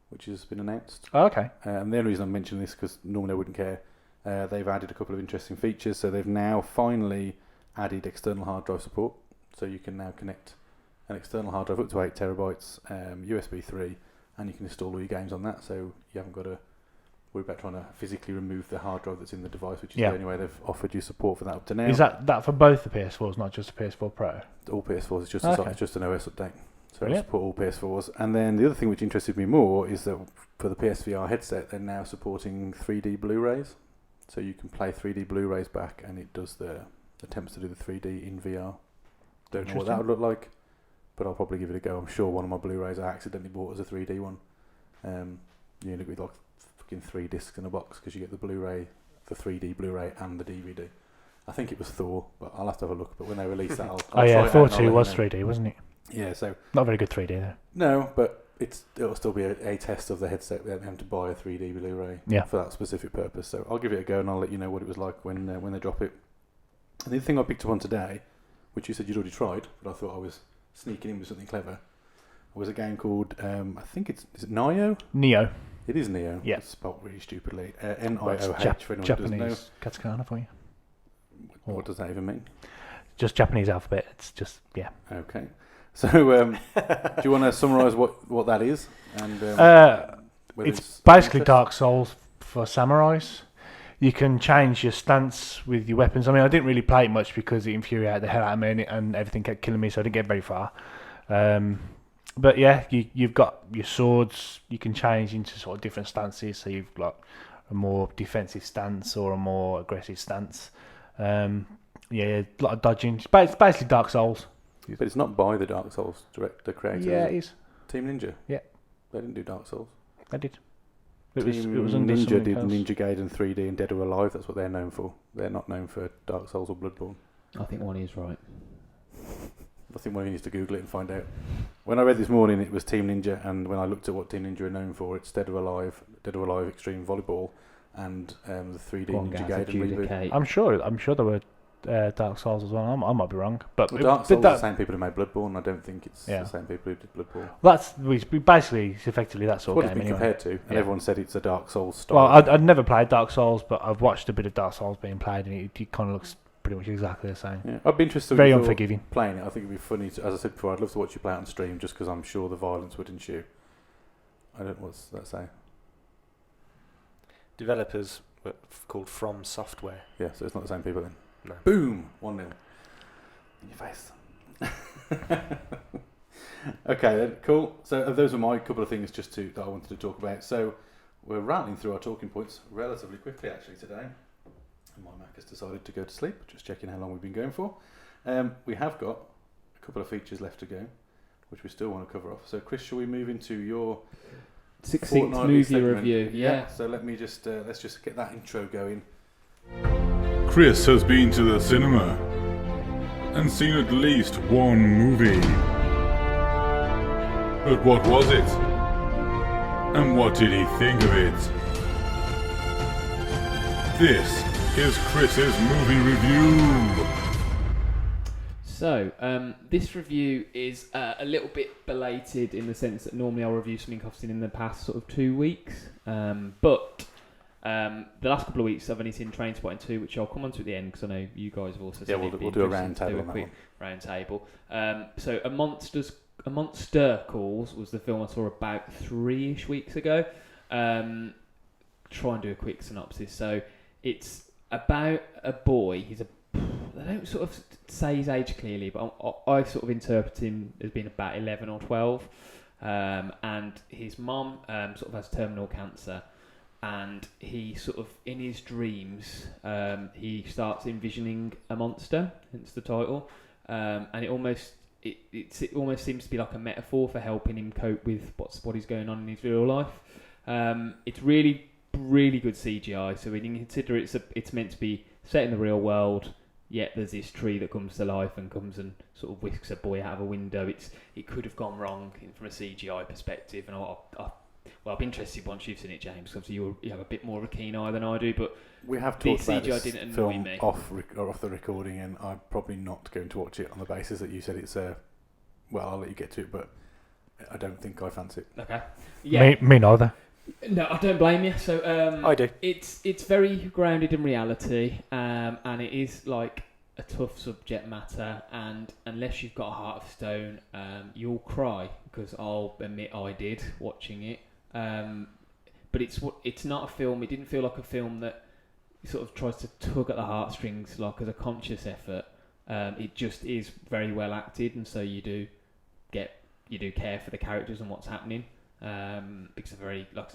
which has been announced. Oh, okay. And the only reason I'm mentioning this because normally I wouldn't care. They've added a couple of interesting features, so they've now finally added external hard drive support, so you can now connect an external hard drive up to 8 terabytes, USB 3, and you can install all your games on that, so you haven't got to worry about trying to physically remove the hard drive that's in the device, which is the only way they've offered you support for that up to now. Is that for both the PS4s, not just the PS4 Pro? All PS4s, it's just an OS update, so it'll support all PS4s. And then the other thing which interested me more is that for the PSVR headset, they're now supporting 3D Blu-rays, so you can play 3D Blu-rays back, and it does attempts to do the 3D in VR. Don't know what that would look like, but I'll probably give it a go. I'm sure one of my Blu-rays I accidentally bought as a 3D one. You end up with like fucking 3 discs in a box because you get the Blu-ray, the 3D Blu-ray, and the DVD. I think it was Thor, but I'll have to have a look. But when they release that, I'll try it Thor out 2 was 3D, wasn't it? Yeah, so not very good 3D though. No, but it'll still be a test of the headset. They have to buy a 3D Blu-ray for that specific purpose. So I'll give it a go and I'll let you know what it was like when they drop it. And the other thing I picked up on today, which you said you'd already tried, but I thought I was sneaking in with something clever, was a game called, I think is it Nioh? Neo. It is Neo. Yeah. It's spelled really stupidly. Nioh for anyone Japanese who doesn't know. katakana for you. What does that even mean? Just Japanese alphabet. It's just, yeah. Okay. So, do you want to summarise what that is? And it's basically Dark Souls for samurais. You can change your stance with your weapons. I mean, I didn't really play it much because it infuriated the hell out of me and everything kept killing me, so I didn't get very far. But yeah, you've got your swords. You can change into sort of different stances. So you've got a more defensive stance or a more aggressive stance. Yeah, a lot of dodging. It's basically Dark Souls. But it's not by the Dark Souls director creator. Yeah, is it is. Team Ninja. Yeah. They didn't do Dark Souls. I did. It Team was under Ninja something did else. Ninja Gaiden 3D and Dead or Alive. That's what they're known for. They're not known for Dark Souls or Bloodborne. I think one is right. I think one of you needs to Google it and find out. When I read this morning, it was Team Ninja, and when I looked at what Team Ninja are known for, it's Dead or Alive Extreme Volleyball, and the 3D Go on, Ninja guys, Gaiden reboot. adjudicate. I'm sure there were Dark Souls as well. I might be wrong, but Well, Dark Souls are the same people who made Bloodborne. I don't think it's the same people who did Bloodborne. It's effectively that sort What of it's game been anyway. compared to, and everyone said it's a Dark Souls style. Well, I'd never played Dark Souls, but I've watched a bit of Dark Souls being played, and it kind of looks pretty much exactly the same. Yeah. I'd be interested. Very in unforgiving. Playing it, I think it'd be funny. As I said before, I'd love to watch you play it on stream, just because I'm sure the violence would ensue. I don't know what's that say. Developers were called From Software. Yeah, so it's not the same people then. No. Boom! 1-0. In your face. Okay then, cool. So those are my couple of things that I wanted to talk about. So we're rattling through our talking points relatively quickly actually today. And my Mac has decided to go to sleep, just checking how long we've been going for. We have got a couple of features left to go, which we still want to cover off. So Chris, shall we move into your Succinct fortnightly movie segment? review. Yeah. So let me just let's just get that intro going. Chris has been to the cinema and seen at least one movie. But what was it? And what did he think of it? This is Chris's movie review. So, this review is a little bit belated in the sense that normally I'll review something I've seen in the past sort of 2 weeks. But the last couple of weeks I've only seen Trainspotting 2, which I'll come on to at the end because I know you guys have also seen it. We'll do a round table on that quick one. round table. So, A Monster Calls was the film I saw about 3-ish weeks ago. Try and do a quick synopsis. So, it's about a boy. They don't sort of say his age clearly, but I sort of interpret him as being about 11 or 12. And his mum sort of has terminal cancer. And he sort of, in his dreams, he starts envisioning a monster, hence the title. And it almost seems to be like a metaphor for helping him cope with what is going on in his real life. It's really, really good CGI. So when you consider it's meant to be set in the real world, yet there's this tree that comes to life and comes and sort of whisks a boy out of a window. It could have gone wrong from a CGI perspective, and I'll be interested once you've seen it, James. Obviously, you have a bit more of a keen eye than I do, but we have the talked about CGI this didn't annoy film me. off the recording, and I'm probably not going to watch it on the basis that you said it's well, I'll let you get to it, but I don't think I fancy it. Okay. Yeah. Me neither. No, I don't blame you. So I do. It's very grounded in reality, and it is like a tough subject matter. And unless you've got a heart of stone, you'll cry, because I'll admit I did watching it. But it's not a film. It didn't feel like a film that sort of tries to tug at the heartstrings like as a conscious effort. It just is very well acted, and so you do care for the characters and what's happening. Because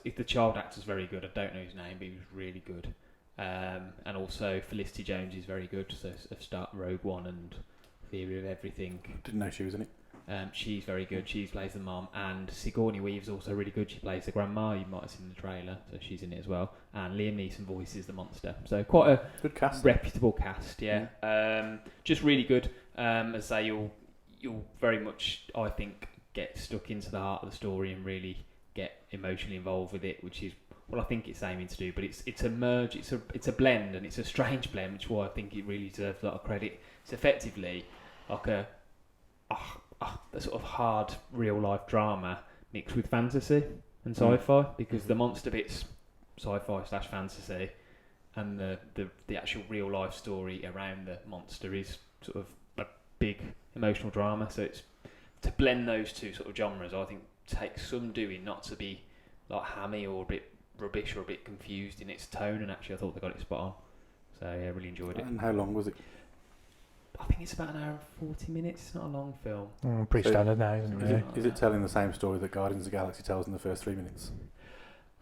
if the child actor's very good. I don't know his name, but he was really good. And also Felicity Jones is very good. So start Rogue One and Theory of Everything. Didn't know she was in it. She's very good. She plays the mum, and Sigourney Weaver's also really good. She plays the grandma. You might have seen the trailer, so she's in it as well. And Liam Neeson voices the monster. So quite a Good cast. reputable cast, yeah. Just really good. As I say, you'll very much, I think, get stuck into the heart of the story and really get emotionally involved with it, which is what I think it's aiming to do. But it's a merge, it's a blend, and it's a strange blend, which is why I think it really deserves a lot of credit. It's effectively like a sort of hard real life drama mixed with fantasy and sci-fi, because the monster bit's sci-fi/fantasy, and the actual real life story around the monster is sort of a big emotional drama. So it's to blend those two sort of genres, I think, takes some doing not to be like hammy or a bit rubbish or a bit confused in its tone. And actually, I thought they got it spot on. So yeah, I really enjoyed it. And how long was it? I think it's about an hour and 40 minutes. It's not a long film. Pretty So standard now, isn't it? Is it telling the same story that Guardians of the Galaxy tells in the first 3 minutes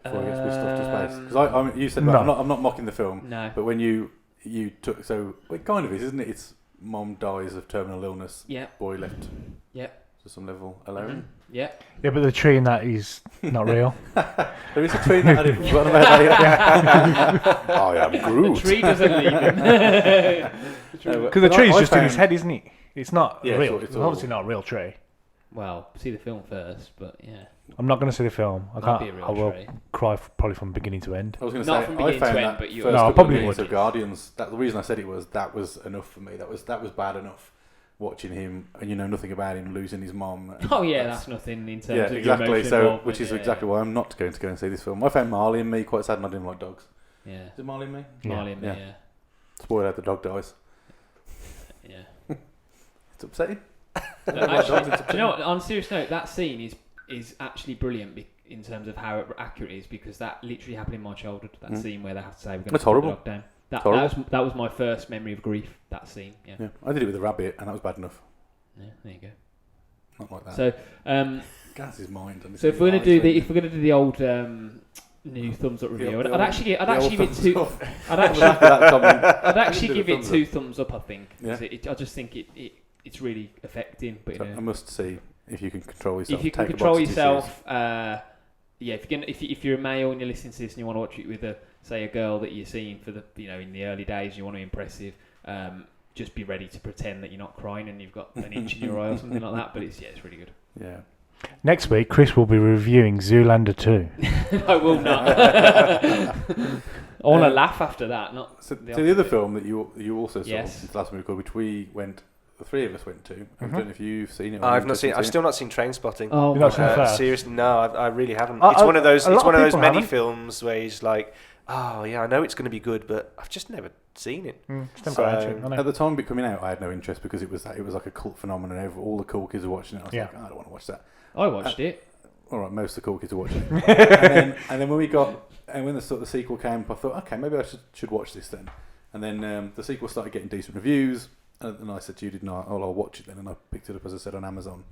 before it gets whisked off to space? Because you said, No. I'm not mocking the film, No. but when you you took. So it kind of is, isn't it? It's mom dies of terminal illness. Yeah. Boy left. Yeah. To some level alone. Yeah. Yeah, but the tree in that is not real. There is a tree that I didn't forgot about. I am The Groot. tree doesn't leave him. Because the tree's just in his head, isn't it? It's not Yeah, real. it's It's obviously not a real tree. Well, see the film first, but yeah. I'm not going to see the film. I Might can't. be a real I will tree. cry probably from beginning to end. I was going to Not say from I beginning to found end, that but you- first No, I couple probably of minutes would. of Guardians. The reason I said it was that was enough for me. That was bad enough. Watching him and you know nothing about him losing his mom. Oh yeah, that's nothing in terms Yeah, of your exactly. emotional So, involvement, which is yeah, exactly why I'm not going to go and see this film. I found Marley and Me quite sad, and I didn't like dogs. Yeah. Is it Marley and Me? Marley and me, Yeah. yeah. Spoiler: the dog dies. Yeah. It's upsetting. No, actually, do you know what? On a serious note, that scene is actually brilliant in terms of how accurate it is, because that literally happened in my childhood. That scene where they have to say we're going to That's put horrible. the dog down. Horrible. That was my first memory of grief. That scene. Yeah. Yeah, I did it with a rabbit, and that was bad enough. Yeah, there you go. Not like that. So, Gas his mind. And so if we're gonna do the old new thumbs up review, I'd actually give it two. I'd actually give it two thumbs up. I think. Yeah. I just think it's really affecting. But So I must see if you can control yourself. if you can Take a control box of yourself, yeah. If you're a male and you're listening to this and you want to watch it with a girl that you're seeing for the in the early days, you want to be impressive. Just be ready to pretend that you're not crying and you've got an inch in your eye or something like that. But it's really good. Yeah. Next week, Chris will be reviewing Zoolander 2. I will not. I want to laugh after that. Not So the the other opposite. film that you also saw Yes. since last week, which the three of us went to. I don't know if you've seen it. Or I've you're not seen. interested I've in it. still not seen Trainspotting. Oh, You've not seen it first? Seriously, no, I really haven't. I- It's one of those. a lot It's one of of those people many haven't. films where he's like, oh yeah, I know it's going to be good, but I've just never seen it. Just So, never got into it, I know. At the time of it coming out, I had no interest because it was like a cult phenomenon. All the cool kids were watching it. I was Yeah. like, I don't want to watch that. I watched it. All right, most of the cool kids are watching it. and then when the sequel came, I thought, okay, maybe I should watch this then. And then the sequel started getting decent reviews, and I said to you, didn't I? Oh, I'll watch it then. And I picked it up, as I said, on Amazon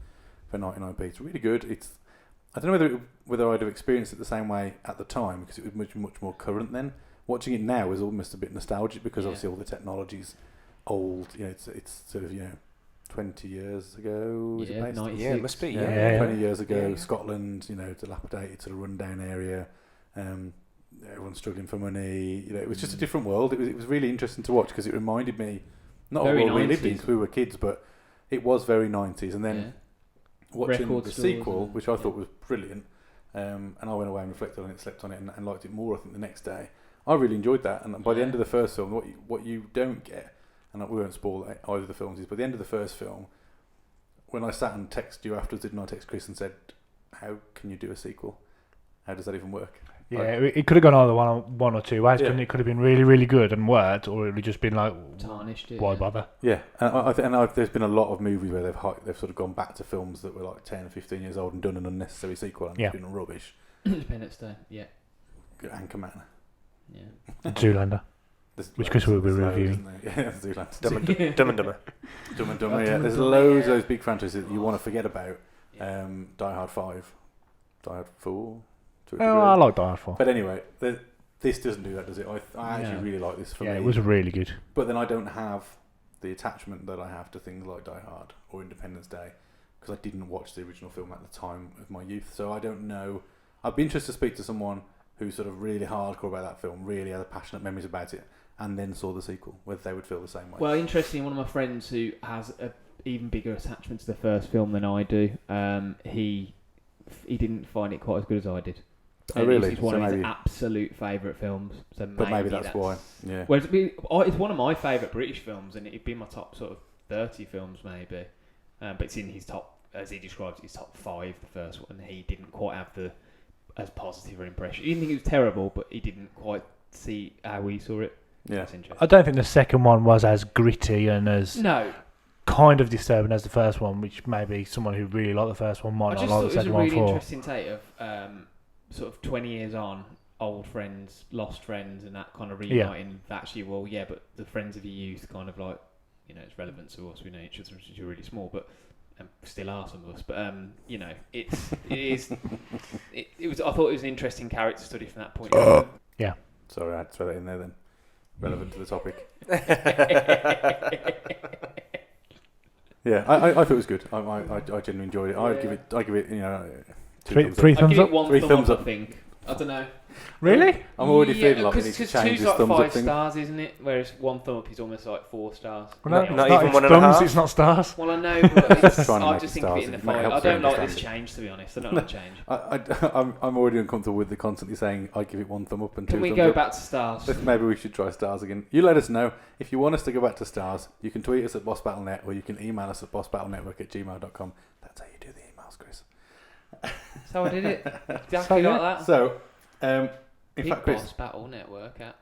for 99p. It's really good. I don't know whether I'd have experienced it the same way at the time, because it was much more current then. Watching it now is almost a bit nostalgic because obviously all the technology's old. It's sort of 20 years ago. Was it Yeah, based? 96. Yeah, it must be. Yeah, Yeah. 20 years ago, Yeah. Scotland, dilapidated sort of rundown area. Everyone's struggling for money. It was just a different world. It was really interesting to watch because it reminded me not of Very the world we lived in 90s. because we were kids, but it was very 90s. And then watching Record the stores sequel, and- which I thought was brilliant, and I went away and reflected on it, slept on it, and liked it more. I think the next day, I really enjoyed that. And by the end of the first film, what you don't get, and we won't spoil either of the films, is by the end of the first film, when I sat and texted you afterwards, didn't I text Chris and said, "How can you do a sequel? How does that even work?" Yeah, it could have gone either one or two ways. Yeah. Couldn't it? It could have been really, really good and worked, or it would have just been like, Tarnished it. why yeah. bother? Yeah, and there's been a lot of movies where they've sort of gone back to films that were like 10 or 15 years old and done an unnecessary sequel, and Yeah. it's been rubbish. Independence Day. Yeah. Anchorman. Yeah. Zoolander. There's Which Chris will be there's loads, reviewing. isn't there? Yeah, Zoolander. Dumb and Dumber. Dumb and Dumber, yeah. There's loads of those big franchises that you want to forget about. Yeah. Die Hard 5, Die Hard 4. To a Oh, degree. I like Die Hard 4. But anyway, this doesn't do that, does it? I actually No. really like this for Yeah, me. it was really good. But then I don't have the attachment that I have to things like Die Hard or Independence Day because I didn't watch the original film at the time of my youth. So I don't know. I'd be interested to speak to someone who's sort of really hardcore about that film, really had passionate memories about it, and then saw the sequel, whether they would feel the same way. Well, interesting. One of my friends who has a even bigger attachment to the first film than I do. He didn't find it quite as good as I did. Oh, And really? It's one So of his maybe- absolute favourite films. So but maybe that's why. Yeah. Whereas it's one of my favourite British films, and it'd be my top sort of 30 films maybe. But it's in his top, as he describes it, his top 5. The first one, he didn't quite have as positive an impression. He didn't think it was terrible, but he didn't quite see how we saw it. Yeah. That's interesting. I don't think the second one was as gritty and as No, kind of disturbing as the first one, which maybe someone who really liked the first one I might just not thought like it the was a second one really for. interesting take of sort of 20 years on, old friends, lost friends, and that kind of reuniting. Actually, well, yeah, but the friends of your youth kind of like, it's relevant to us. We know each other since you're really small, but still are some of us. But it was. I thought it was an interesting character study from that point. Sorry, I had to throw that in there then. relevant to the topic. Yeah, I thought it was good. I genuinely enjoyed it. I give it, you know, Three I'd thumbs give up. it one Three thumb thumbs up, up. I think. I don't know. Really? I'm already feeling like I need to Because change two's this like thumbs up 5 thing. stars, isn't it? Whereas one thumb up is almost like 4 stars. Well, no, Not it's not even it's 1.5? thumbs, it's not stars. Well, I know, but it's, Trying to I make just it think of it stars, in the it 5. I helps you don't like this understand change, to be honest. I don't like change. I'm already uncomfortable with the constantly saying I give it one thumb up and two Can we thumbs go up. back to stars? Maybe we should try stars again. You let us know. If you want us to go back to stars, you can tweet us at BossBattleNet or you can email us at bossbattlenetwork@gmail.com. That's how you do the emails, Chris. So I did it. Exactly like that. So, in Big fact, Chris, Boss Battle Network app.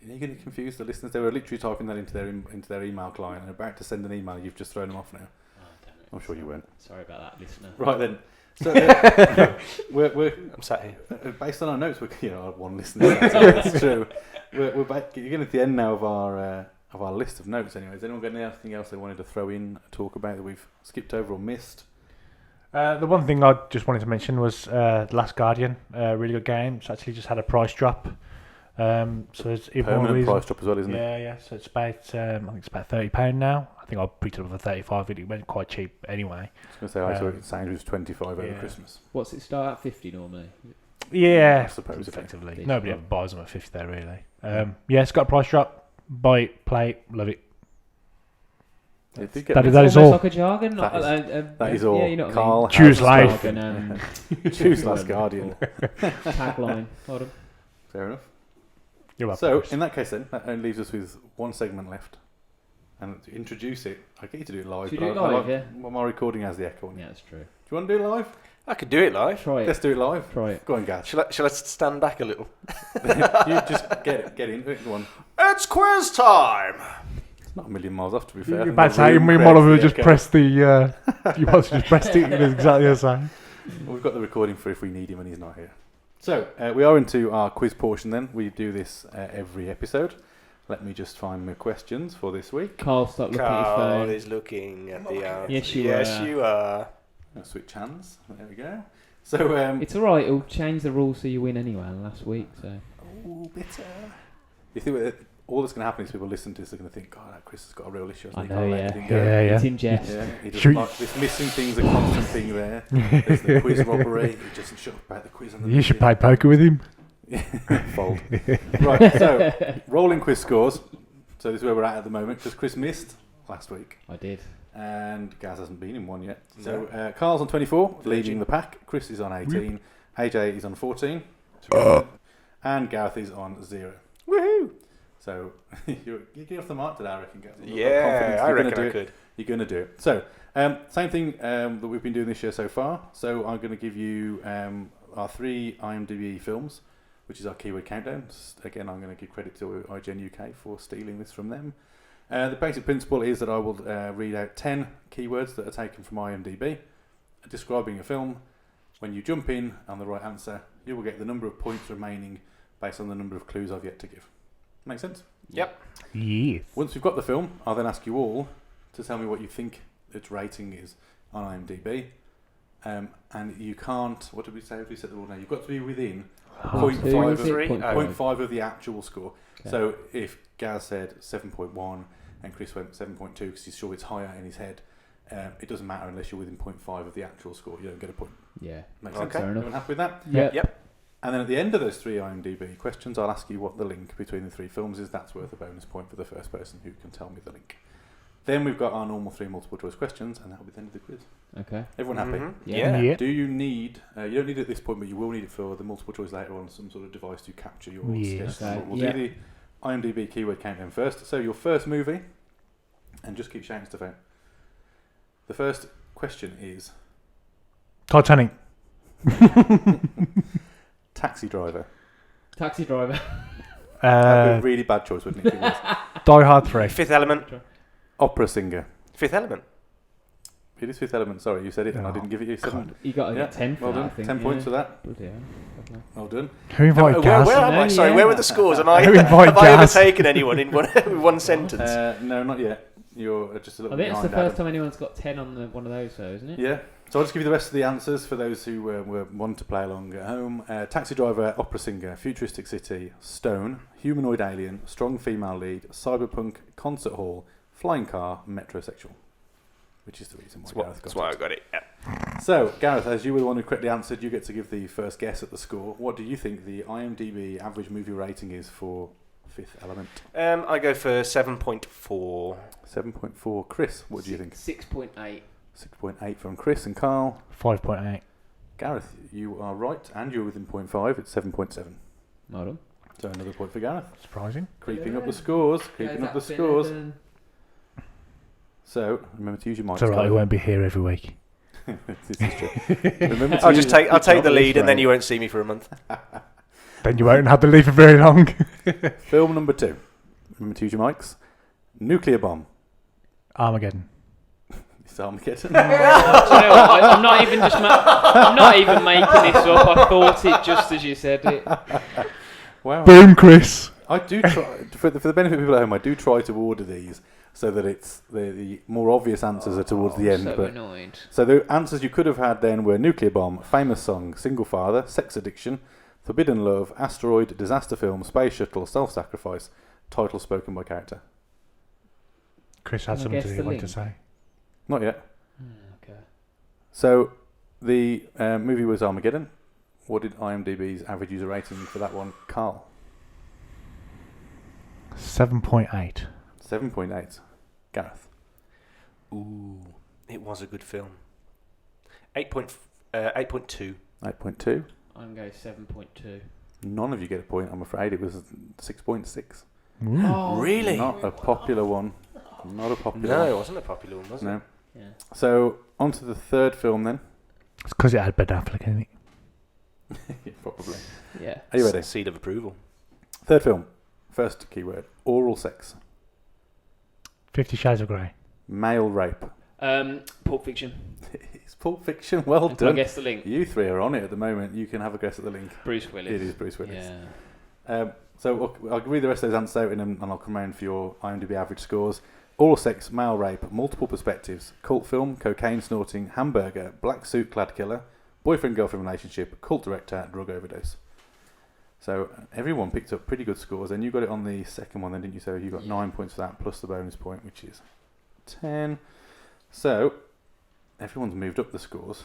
you're going to confuse the listeners. They were literally typing that into their email client and about to send an email. You've just thrown them off now. Oh, damn it. I'm sure you weren't. Sorry about that, listener. Right then. So we're I'm sat here. based on our notes. We're I have one listener. That's true. We're back, getting at the end now of our list of notes. Anyway, has anyone got anything else they wanted to throw in, talk about that we've skipped over or missed? The one thing I just wanted to mention was The Last Guardian. Really good game. It's actually just had a price drop. So it's even more Permanent reason. price drop as well, isn't it? Yeah. So it's about I think it's about £30 now. I think I picked it up for 35. It went quite cheap anyway. I was going to say, I saw it sound was 25 over Yeah. Christmas. What's it start at 50 normally? Yeah, I suppose, effectively. effectively. Nobody ever buys them at 50 there, really. Yeah, it's got a price drop. Buy it, play it, love it. It did get That me. is- that It's is almost all. like a jargon. That is all. Yeah, you know what Carl I mean. Choose life. Jargon, Choose Last Guardian. tagline. Hold on. Fair enough. You're So, welcome. in that case then, that only leaves us with one segment left. And to introduce it, I get you to do it live. Should but we do it I live, like- yeah? Well, my recording has the echo on it. Yeah, that's true. Do you want to do it live? I could do it live. Try Let's it. do it live. Try it. Go on, Gav. Shall I stand back a little? You just get into it. Go on. It's quiz time! It's not a million miles off, to be fair. You're about to say, The room we might creates have the just echo. pressed the. You might have just pressed it. It's exactly the same. Well, we've got the recording for if we need him when he's not here. So, we are into our quiz portion then. We do this every episode. Let me just find my questions for this week. Carl, stop looking at your Carl phone. is looking at the answer. Yes, you Yes, are. you are. I'll switch hands. There we go. So, It's alright, it'll change the rules so you win anyway last week, so. oh, bitter. You think that all that's going to happen is people listen to this, they're going to think, God, that Chris has got a real issue. I He know, can't let yeah. anything go." Yeah, It's yeah. in jest. Yeah, he Should doesn't we- like this missing thing's a constant thing there. There's the quiz robbery. He doesn't shut up about the quiz. And the You should play poker with him. Fold. Right, so rolling quiz scores. So this is where we're at the moment because Chris missed last week I did. and Gaz hasn't been in one yet. So Carl's on 24, leading the pack. Chris is on 18. AJ is on 14. And Gareth is on 0. Woohoo! So you're getting off the mark today, I reckon, Gareth. You've got Yeah, confidence I you're gonna reckon do I it. could. You're going to do it. So, same thing that we've been doing this year so far. So, I'm going to give you our 3 IMDb films, which is our keyword countdown. Again, I'm going to give credit to IGN UK for stealing this from them. The basic principle is that I will read out 10 keywords that are taken from IMDb, describing a film. When you jump in on the right answer, you will get the number of points remaining based on the number of clues I've yet to give. Make sense? Yep. Yes. Once we've got the film, I'll then ask you all to tell me what you think its rating is on IMDb. And you can't, what did we say? We said the rule now. You've got to be within 0.5 is it? of, 0.5. 0.5 of the actual score. Okay. So if Gaz said 7.1 and Chris went 7.2 because he's sure it's higher in his head, it doesn't matter unless you're within 0.5 of the actual score. You don't get a point. Yeah. Makes Okay. sense? Fair enough. Everyone happy with that? Yeah. Yep. And then at the end of those 3 IMDb questions, I'll ask you what the link between the 3 films is. That's worth a bonus point for the first person who can tell me the link. Then we've got our normal 3 multiple choice questions, and that'll be the end of the quiz. Okay. Everyone happy? Mhm. Yeah. Yeah. Do you need, you don't need it at this point, but you will need it for the multiple choice later on, some sort of device to capture your Yes. skills. Okay. We'll Yeah. do the IMDb keyword countdown first. So your first movie, and just keep shouting stuff out. The first question is Titanic. Taxi Driver. Taxi driver. That'd be a really bad choice, wouldn't it? if it was? Die Hard 3. Fifth Element. Opera singer. Fifth Element. It is Fifth Element, sorry, you said it and I Oh, didn't give it you. 7. God. You got to Yeah, get 10 for well that, done. I think. 10 points for that. Bloody hell. Lovely. Well done. Who invited Gaz? Where am I? No, Sorry, yeah. where were the scores? Am I, Who invited have I Gaz? overtaken anyone in one sentence? No, not yet. You're just a I little think behind it's the first Adam. time anyone's got 10 on one of those, though, isn't it? Yeah, So I'll just give you the rest of the answers for those who want to play along at home. Taxi driver, opera singer, futuristic city, stone, humanoid alien, strong female lead, cyberpunk, concert hall, flying car, metrosexual. Which is the reason why Gareth got it. That's why I got it. Yeah. So, Gareth, as you were the one who correctly answered, you get to give the first guess at the score. What do you think the IMDb average movie rating is for Fifth Element? I go for 7.4. 7.4. Chris, what do you think? 6.8. 6.8 from Chris and Carl. 5.8. Gareth, you are right, and you're within 0.5. It's 7.7. Well done. So another point for Gareth. Surprising. Creeping up the scores. Creeping up the scores. So, remember to use your mic. It's alright, we won't be here every week. This is true. Remember to I'll use- take the lead, and then you won't see me for a month. Then you won't have to leave for very long. Film number 2. Remember to use your mics. Nuclear bomb. Armageddon. It's Armageddon. Do you know what? I'm not even I'm not even making this up. I thought it just as you said it. Wow. Boom, Chris. I do try, for the benefit of people at home, I do try to order these so that it's the more obvious answers are towards the end. So But annoyed. so the answers you could have had then were nuclear bomb, famous song, single father, sex addiction, forbidden love, asteroid, disaster film, space shuttle, self-sacrifice, title spoken by character. Chris had Can I something guess to the like to link? say. Not yet. Okay. So the movie was Armageddon. What did IMDb's average user rating for that one, Carl? 7.8. 7.8. Gareth? Ooh, it was a good film. 8.2. 8.2. I'm going 7.2. None of you get a point, I'm afraid. It was 6.6. Oh, Really? Not a popular one. Not a popular No, one. it wasn't a popular one, was it? No. Yeah. So, on to the third film then. It's because it had Ben Affleck in it. Yeah, probably. Yeah. Are you ready? Seal of approval. Third film. First keyword. Oral sex. 50 Shades of Grey. Male rape. Pulp Fiction. It's Pulp Fiction. Well And can I done. guess the link? You three are on it at the moment. You can have a guess at the link. Bruce Willis. It is Bruce Willis. Yeah. So I'll read the rest of those answers out and I'll come around for your IMDb average scores. Oral sex, male rape, multiple perspectives, cult film, cocaine snorting, hamburger, black suit clad killer, boyfriend-girlfriend relationship, cult director, drug overdose. So everyone picked up pretty good scores, and you got it on the second one then, didn't you? So you got 9 points for that, plus the bonus point, which is 10. So everyone's moved up the scores.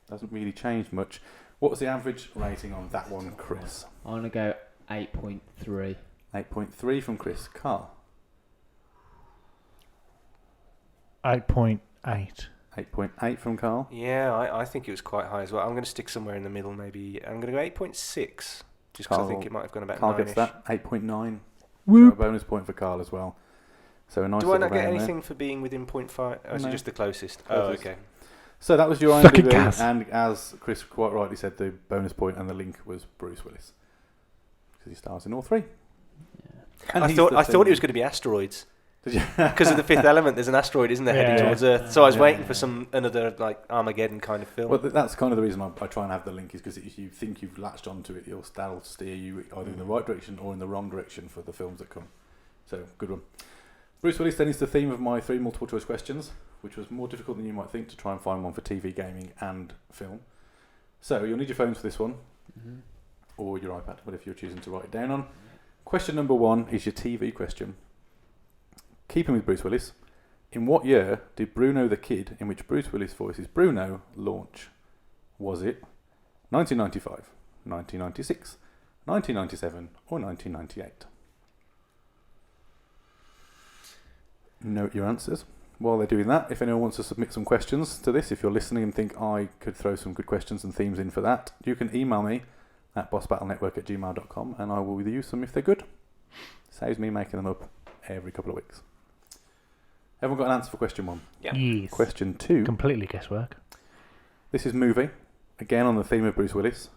Doesn't really change much. What was the average rating on that one, Chris? I'm going to go 8.3. 8.3 from Chris. Carl? 8.8. 8.8 from Carl. Yeah, I think it was quite high as well. I'm going to stick somewhere in the middle, maybe. I'm going to go 8.6, just because I think it might have gone about Carl 9-ish. gets that. 8.9. Whoop. So a bonus point for Carl as well. So a nice Do I little not get round there. anything for being within 0.5? Oh, is No. it just the closest? Closest. Oh, okay. So that was your Fucking IMDb, gas. and as Chris quite rightly said, the bonus point and the link was Bruce Willis because he stars in all three. And I he's thought the it was thing- going to be asteroids. Did you? Because of the Fifth Element, there's an asteroid, isn't there, heading Yeah. towards Earth? So I was Yeah. waiting for another like Armageddon kind of film. Well, that's kind of the reason I try and have the link is because if you think you've latched onto it, that'll steer you either in the right direction or in the wrong direction for the films that come. So, good one. Bruce Willis then is the theme of my 3 multiple choice questions, which was more difficult than you might think to try and find one for TV, gaming and film. So, you'll need your phones for this one, or your iPad, whatever you're choosing to write it down on. Question number 1 is your TV question. Keeping with Bruce Willis, in what year did Bruno the Kid, in which Bruce Willis voices Bruno, launch? Was it 1995, 1996, 1997 or 1998? Note your answers. While they're doing that, if anyone wants to submit some questions to this, if you're listening and think I could throw some good questions and themes in for that, you can email me at bossbattlenetwork@gmail.com and I will use them if they're good. Saves me making them up every couple of weeks. Everyone got an answer for question 1? Yeah. Yes. Question 2. Completely guesswork. This is movie, again on the theme of Bruce Willis.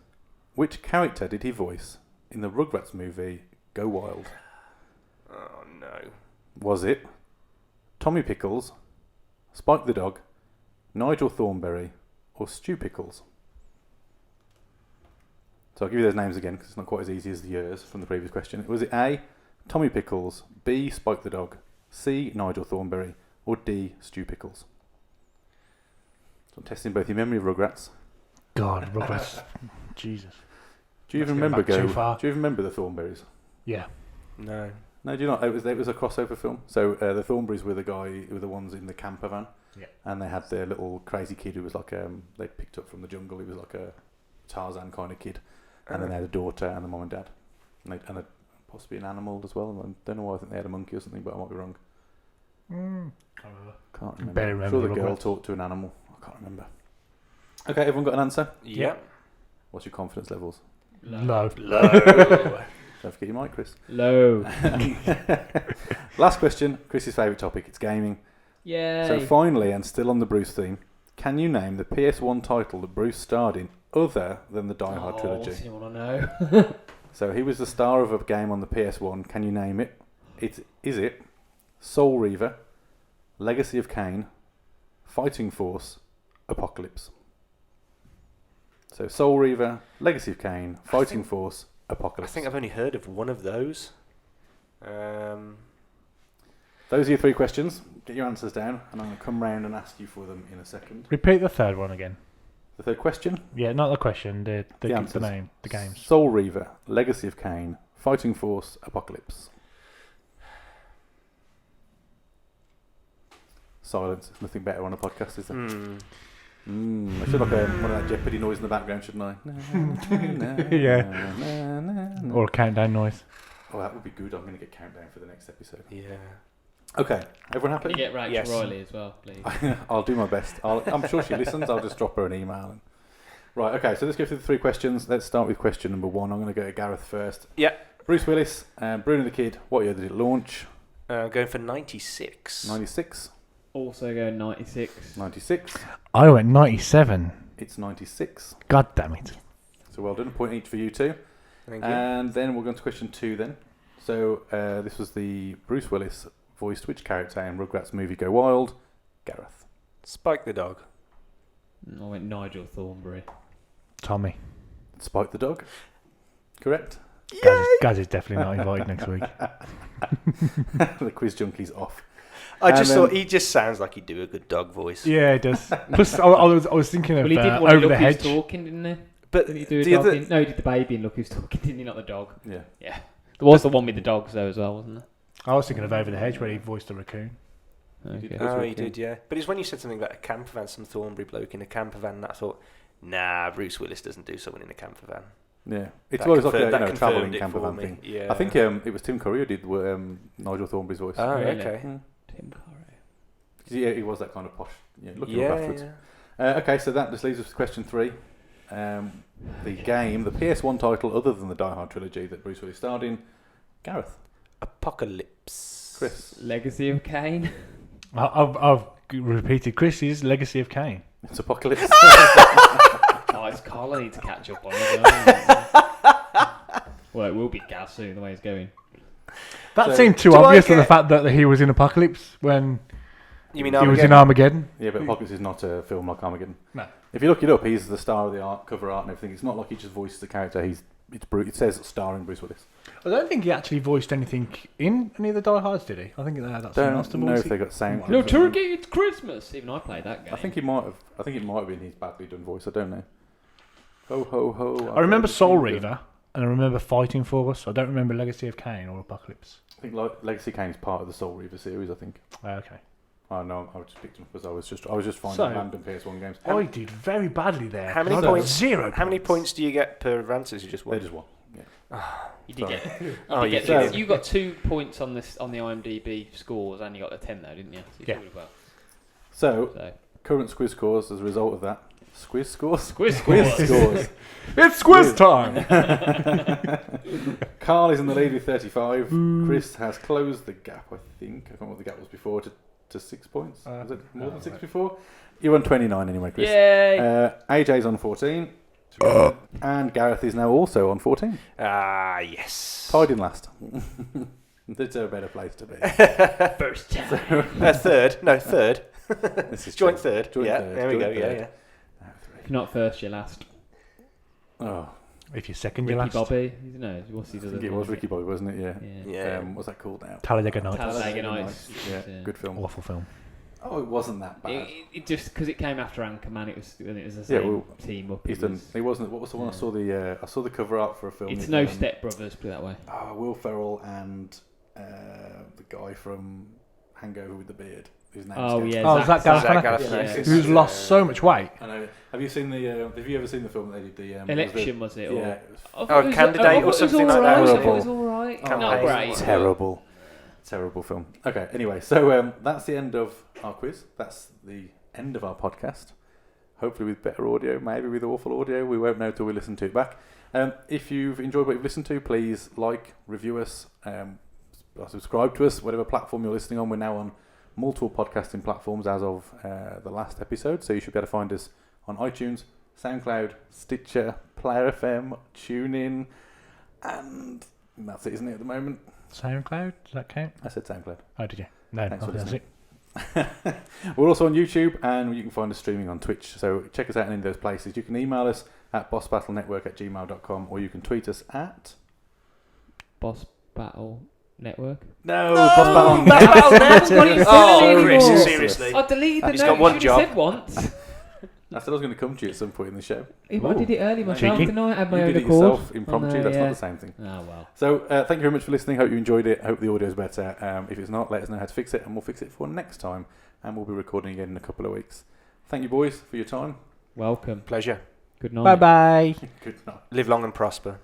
Which character did he voice in the Rugrats movie Go Wild? Oh no. Was it Tommy Pickles, Spike the Dog, Nigel Thornberry, or Stu Pickles? So I'll give you those names again because it's not quite as easy as the years from the previous question. Was it A, Tommy Pickles, B, Spike the Dog, C, Nigel Thornberry, or D, Stu Pickles? So I'm testing both your memory of Rugrats. God, Rugrats. Jesus. Do you even That's remember going back too far. Do you even remember the Thornberrys? Yeah. No. No, do you not? It was a crossover film. So the Thornberrys were the ones in the camper van. Yeah. And they had their little crazy kid who was like they picked up from the jungle. He was like a Tarzan kind of kid. And then they had a daughter and a mum and dad, and possibly an animal as well. I don't know why I think they had a monkey or something, but I might be wrong. Can't remember. Barely I'm remember sure the girl Rugrats. talked to an animal. I can't remember. Okay, everyone got an answer? Yeah. What's your confidence levels? Low. Don't forget your mic, Chris. Low. Last question, Chris's favourite topic. It's gaming. Yay. So finally, and still on the Bruce theme, can you name the PS1 title that Bruce starred in other than the Die Hard trilogy? What's he want to know? So he was the star of a game on the PS1. Can you name it? Is it Soul Reaver, Legacy of Kain, Fighting Force, Apocalypse? So Soul Reaver, Legacy of Kain, Fighting Force, I Apocalypse. think I've only heard of one of those. Those are your 3 questions. Get your answers down, and I'm going to come round and ask you for them in a second. Repeat the third one again. The third question? Yeah, not the question. The answers. name. The games. Soul Reaver, Legacy of Kain, Fighting Force, Apocalypse. Silence. There's nothing better on a podcast, is there? I should have one of that Jeopardy noise in the background, shouldn't I? Yeah. Or a countdown noise. Oh, that would be good. I'm going to get countdown for the next episode. Yeah. Okay, everyone Can happy? you get Rachel Yes. Riley as well, please? I'll do my best. I'm sure she listens. I'll just drop her an email. Right, okay, so let's go through the 3 questions. Let's start with question number 1. I'm going to go to Gareth first. Yeah. Bruce Willis, Bruno the Kid, what year did it launch? Going for 96. 96? Also going 96. 96? I went 97. It's 96. God damn it. So well done. A point each for you two. Thank you. And then we're going to question 2 then. So this was the Bruce Willis voiced which character in Rugrats movie Go Wild? Gareth. Spike the dog. I went Nigel Thornberry. Tommy. Spike the dog. Correct. Gaz is definitely not invited next week. The quiz junkie's off. I just And thought then- he just sounds like he'd do a good dog voice. Yeah, it does. Plus, I was thinking of Well, he did one Over Look the Who's Hedge. Talking, didn't he? But Did he do a the dog other, in? No, he did the baby in Look Who's Talking, didn't he? Not the dog. Yeah. Yeah. There was the one with the dogs, though, as well, wasn't there? I was thinking of Over the Hedge where he voiced the raccoon. did Okay. voice oh, he Raccoon. did, yeah. But it's when you said something about a camper van, some Thornbury bloke in a camper van, that I thought, nah, Bruce Willis doesn't do someone in a camper van. Yeah. It's That always like a confirmed- that confirmed travelling it camper for van me. thing. Yeah. I think it was Tim Curry who did Nigel Thornberry's voice. Oh, Really? okay. Tim Curry. Yeah, he was that kind of posh. Yeah, looking up Yeah, afterwards. yeah. Okay, so that just leaves us with question 3. The game, the PS1 title other than the Die Hard trilogy that Bruce Willis starred in. Gareth. Apocalypse. Chris. Legacy of Kain. I've repeated Chris's Legacy of Kain. It's Apocalypse. Oh, it's Carl I need to catch up on as well. Well, it will be Gaz soon, the way it's going. That So, seemed too do I obvious for the get- fact that he was in Apocalypse when You mean he was in Armageddon? Armageddon. Yeah, but Apocalypse is not a film like Armageddon. No. If you look it up, he's the star of the art, cover art and everything. It's not like he just voices the character. It says starring Bruce Willis. I don't think he actually voiced anything in any of the Die Hards, did he? I think that's someone else to Don't know voice if they it. got sound. No clips or anything. turkey, it's Christmas. Even I played that game. I think he might have. I think it might have been his badly done voice. I don't know. Ho ho ho! I remember Soul Reaver and I remember Fighting Force. I don't remember Legacy of Kain or Apocalypse. I think Legacy Kain is part of the Soul Reaver series. I think. Okay. Oh no, I just picked them because I was just finding So- random PS1 games. I did very badly there. How many I got points? 0 How many points do you get per answers? You just They won. just won. Yeah. you did Sorry. get. Oh, You, you did did. get you got 2 points on the IMDb scores, and you got a 10 though, didn't you? So you Yeah. did really well. So So current squiz scores as a result of that. Squiz scores. quiz Quiz scores. scores. It's quiz time! Carl is in the lead with 35. Chris has closed the gap. I think I can't remember what the gap was before to 6 points. Was it more than 6 right. before? You're on 29 anyway, Chris. Yay! AJ's on 14. And Gareth is now also on 14. Ah, yes. Tied in last. It's a better place to be. First time. Third. No, third. This is Joint true. third. Joint yeah, third, there we go. joint Yeah, third. yeah. If not first, you're last. Oh, If you're second, you're Ricky last. Bobby. No, what's his I other think it was Ricky Bobby, wasn't it? Yeah. Yeah. Yeah. What's that called now? Talladega Nights. Talladega Nights. Yeah, good film. Awful film. Oh, it wasn't that bad. It just because it came after Anchorman, it was the same team up. It wasn't. What was the one I saw? I saw the cover art for a film. It's no Step Brothers, put it that way. Will Ferrell and the guy from Hangover with the beard. Whose name Zach Galifianakis. Who's lost so much weight. I know. Have you seen the? Have you ever seen the film that they did? The Election was it? Yeah. Candidate or something like that. It was all right. Not great. Terrible film. Okay. Anyway, so that's the end of our quiz. That's the end of our podcast. Hopefully with better audio, maybe with awful audio. We won't know till we listen to it back. If you've enjoyed what you've listened to, please like, review us, subscribe to us, whatever platform you're listening on. We're now on multiple podcasting platforms as of the last episode, so you should be able to find us on iTunes, SoundCloud, Stitcher, Player FM, TuneIn, and that's it, isn't it, at the moment? SoundCloud, does that count? I said SoundCloud. Oh, did you? No, Thanks for that's listening. it. We're also on YouTube, and you can find us streaming on Twitch, so check us out in any of those places. You can email us at bossbattlenetwork@gmail.com, or you can tweet us at Boss Battle Network. No, Boss Battle Network. Oh, Chris, seriously. I deleted the He's note. got one You job. said once. I said I was going to come to you at some point in the show. I did it early myself, Cheeky. didn't I? I had my You own did it accord. yourself, impromptu. That's not the same thing. Oh, well. So thank you very much for listening. Hope you enjoyed it. Hope the audio's better. If it's not, let us know how to fix it, and we'll fix it for next time. And we'll be recording again in a couple of weeks. Thank you, boys, for your time. Welcome. Pleasure. Good night. Bye-bye. Good night. Live long and prosper.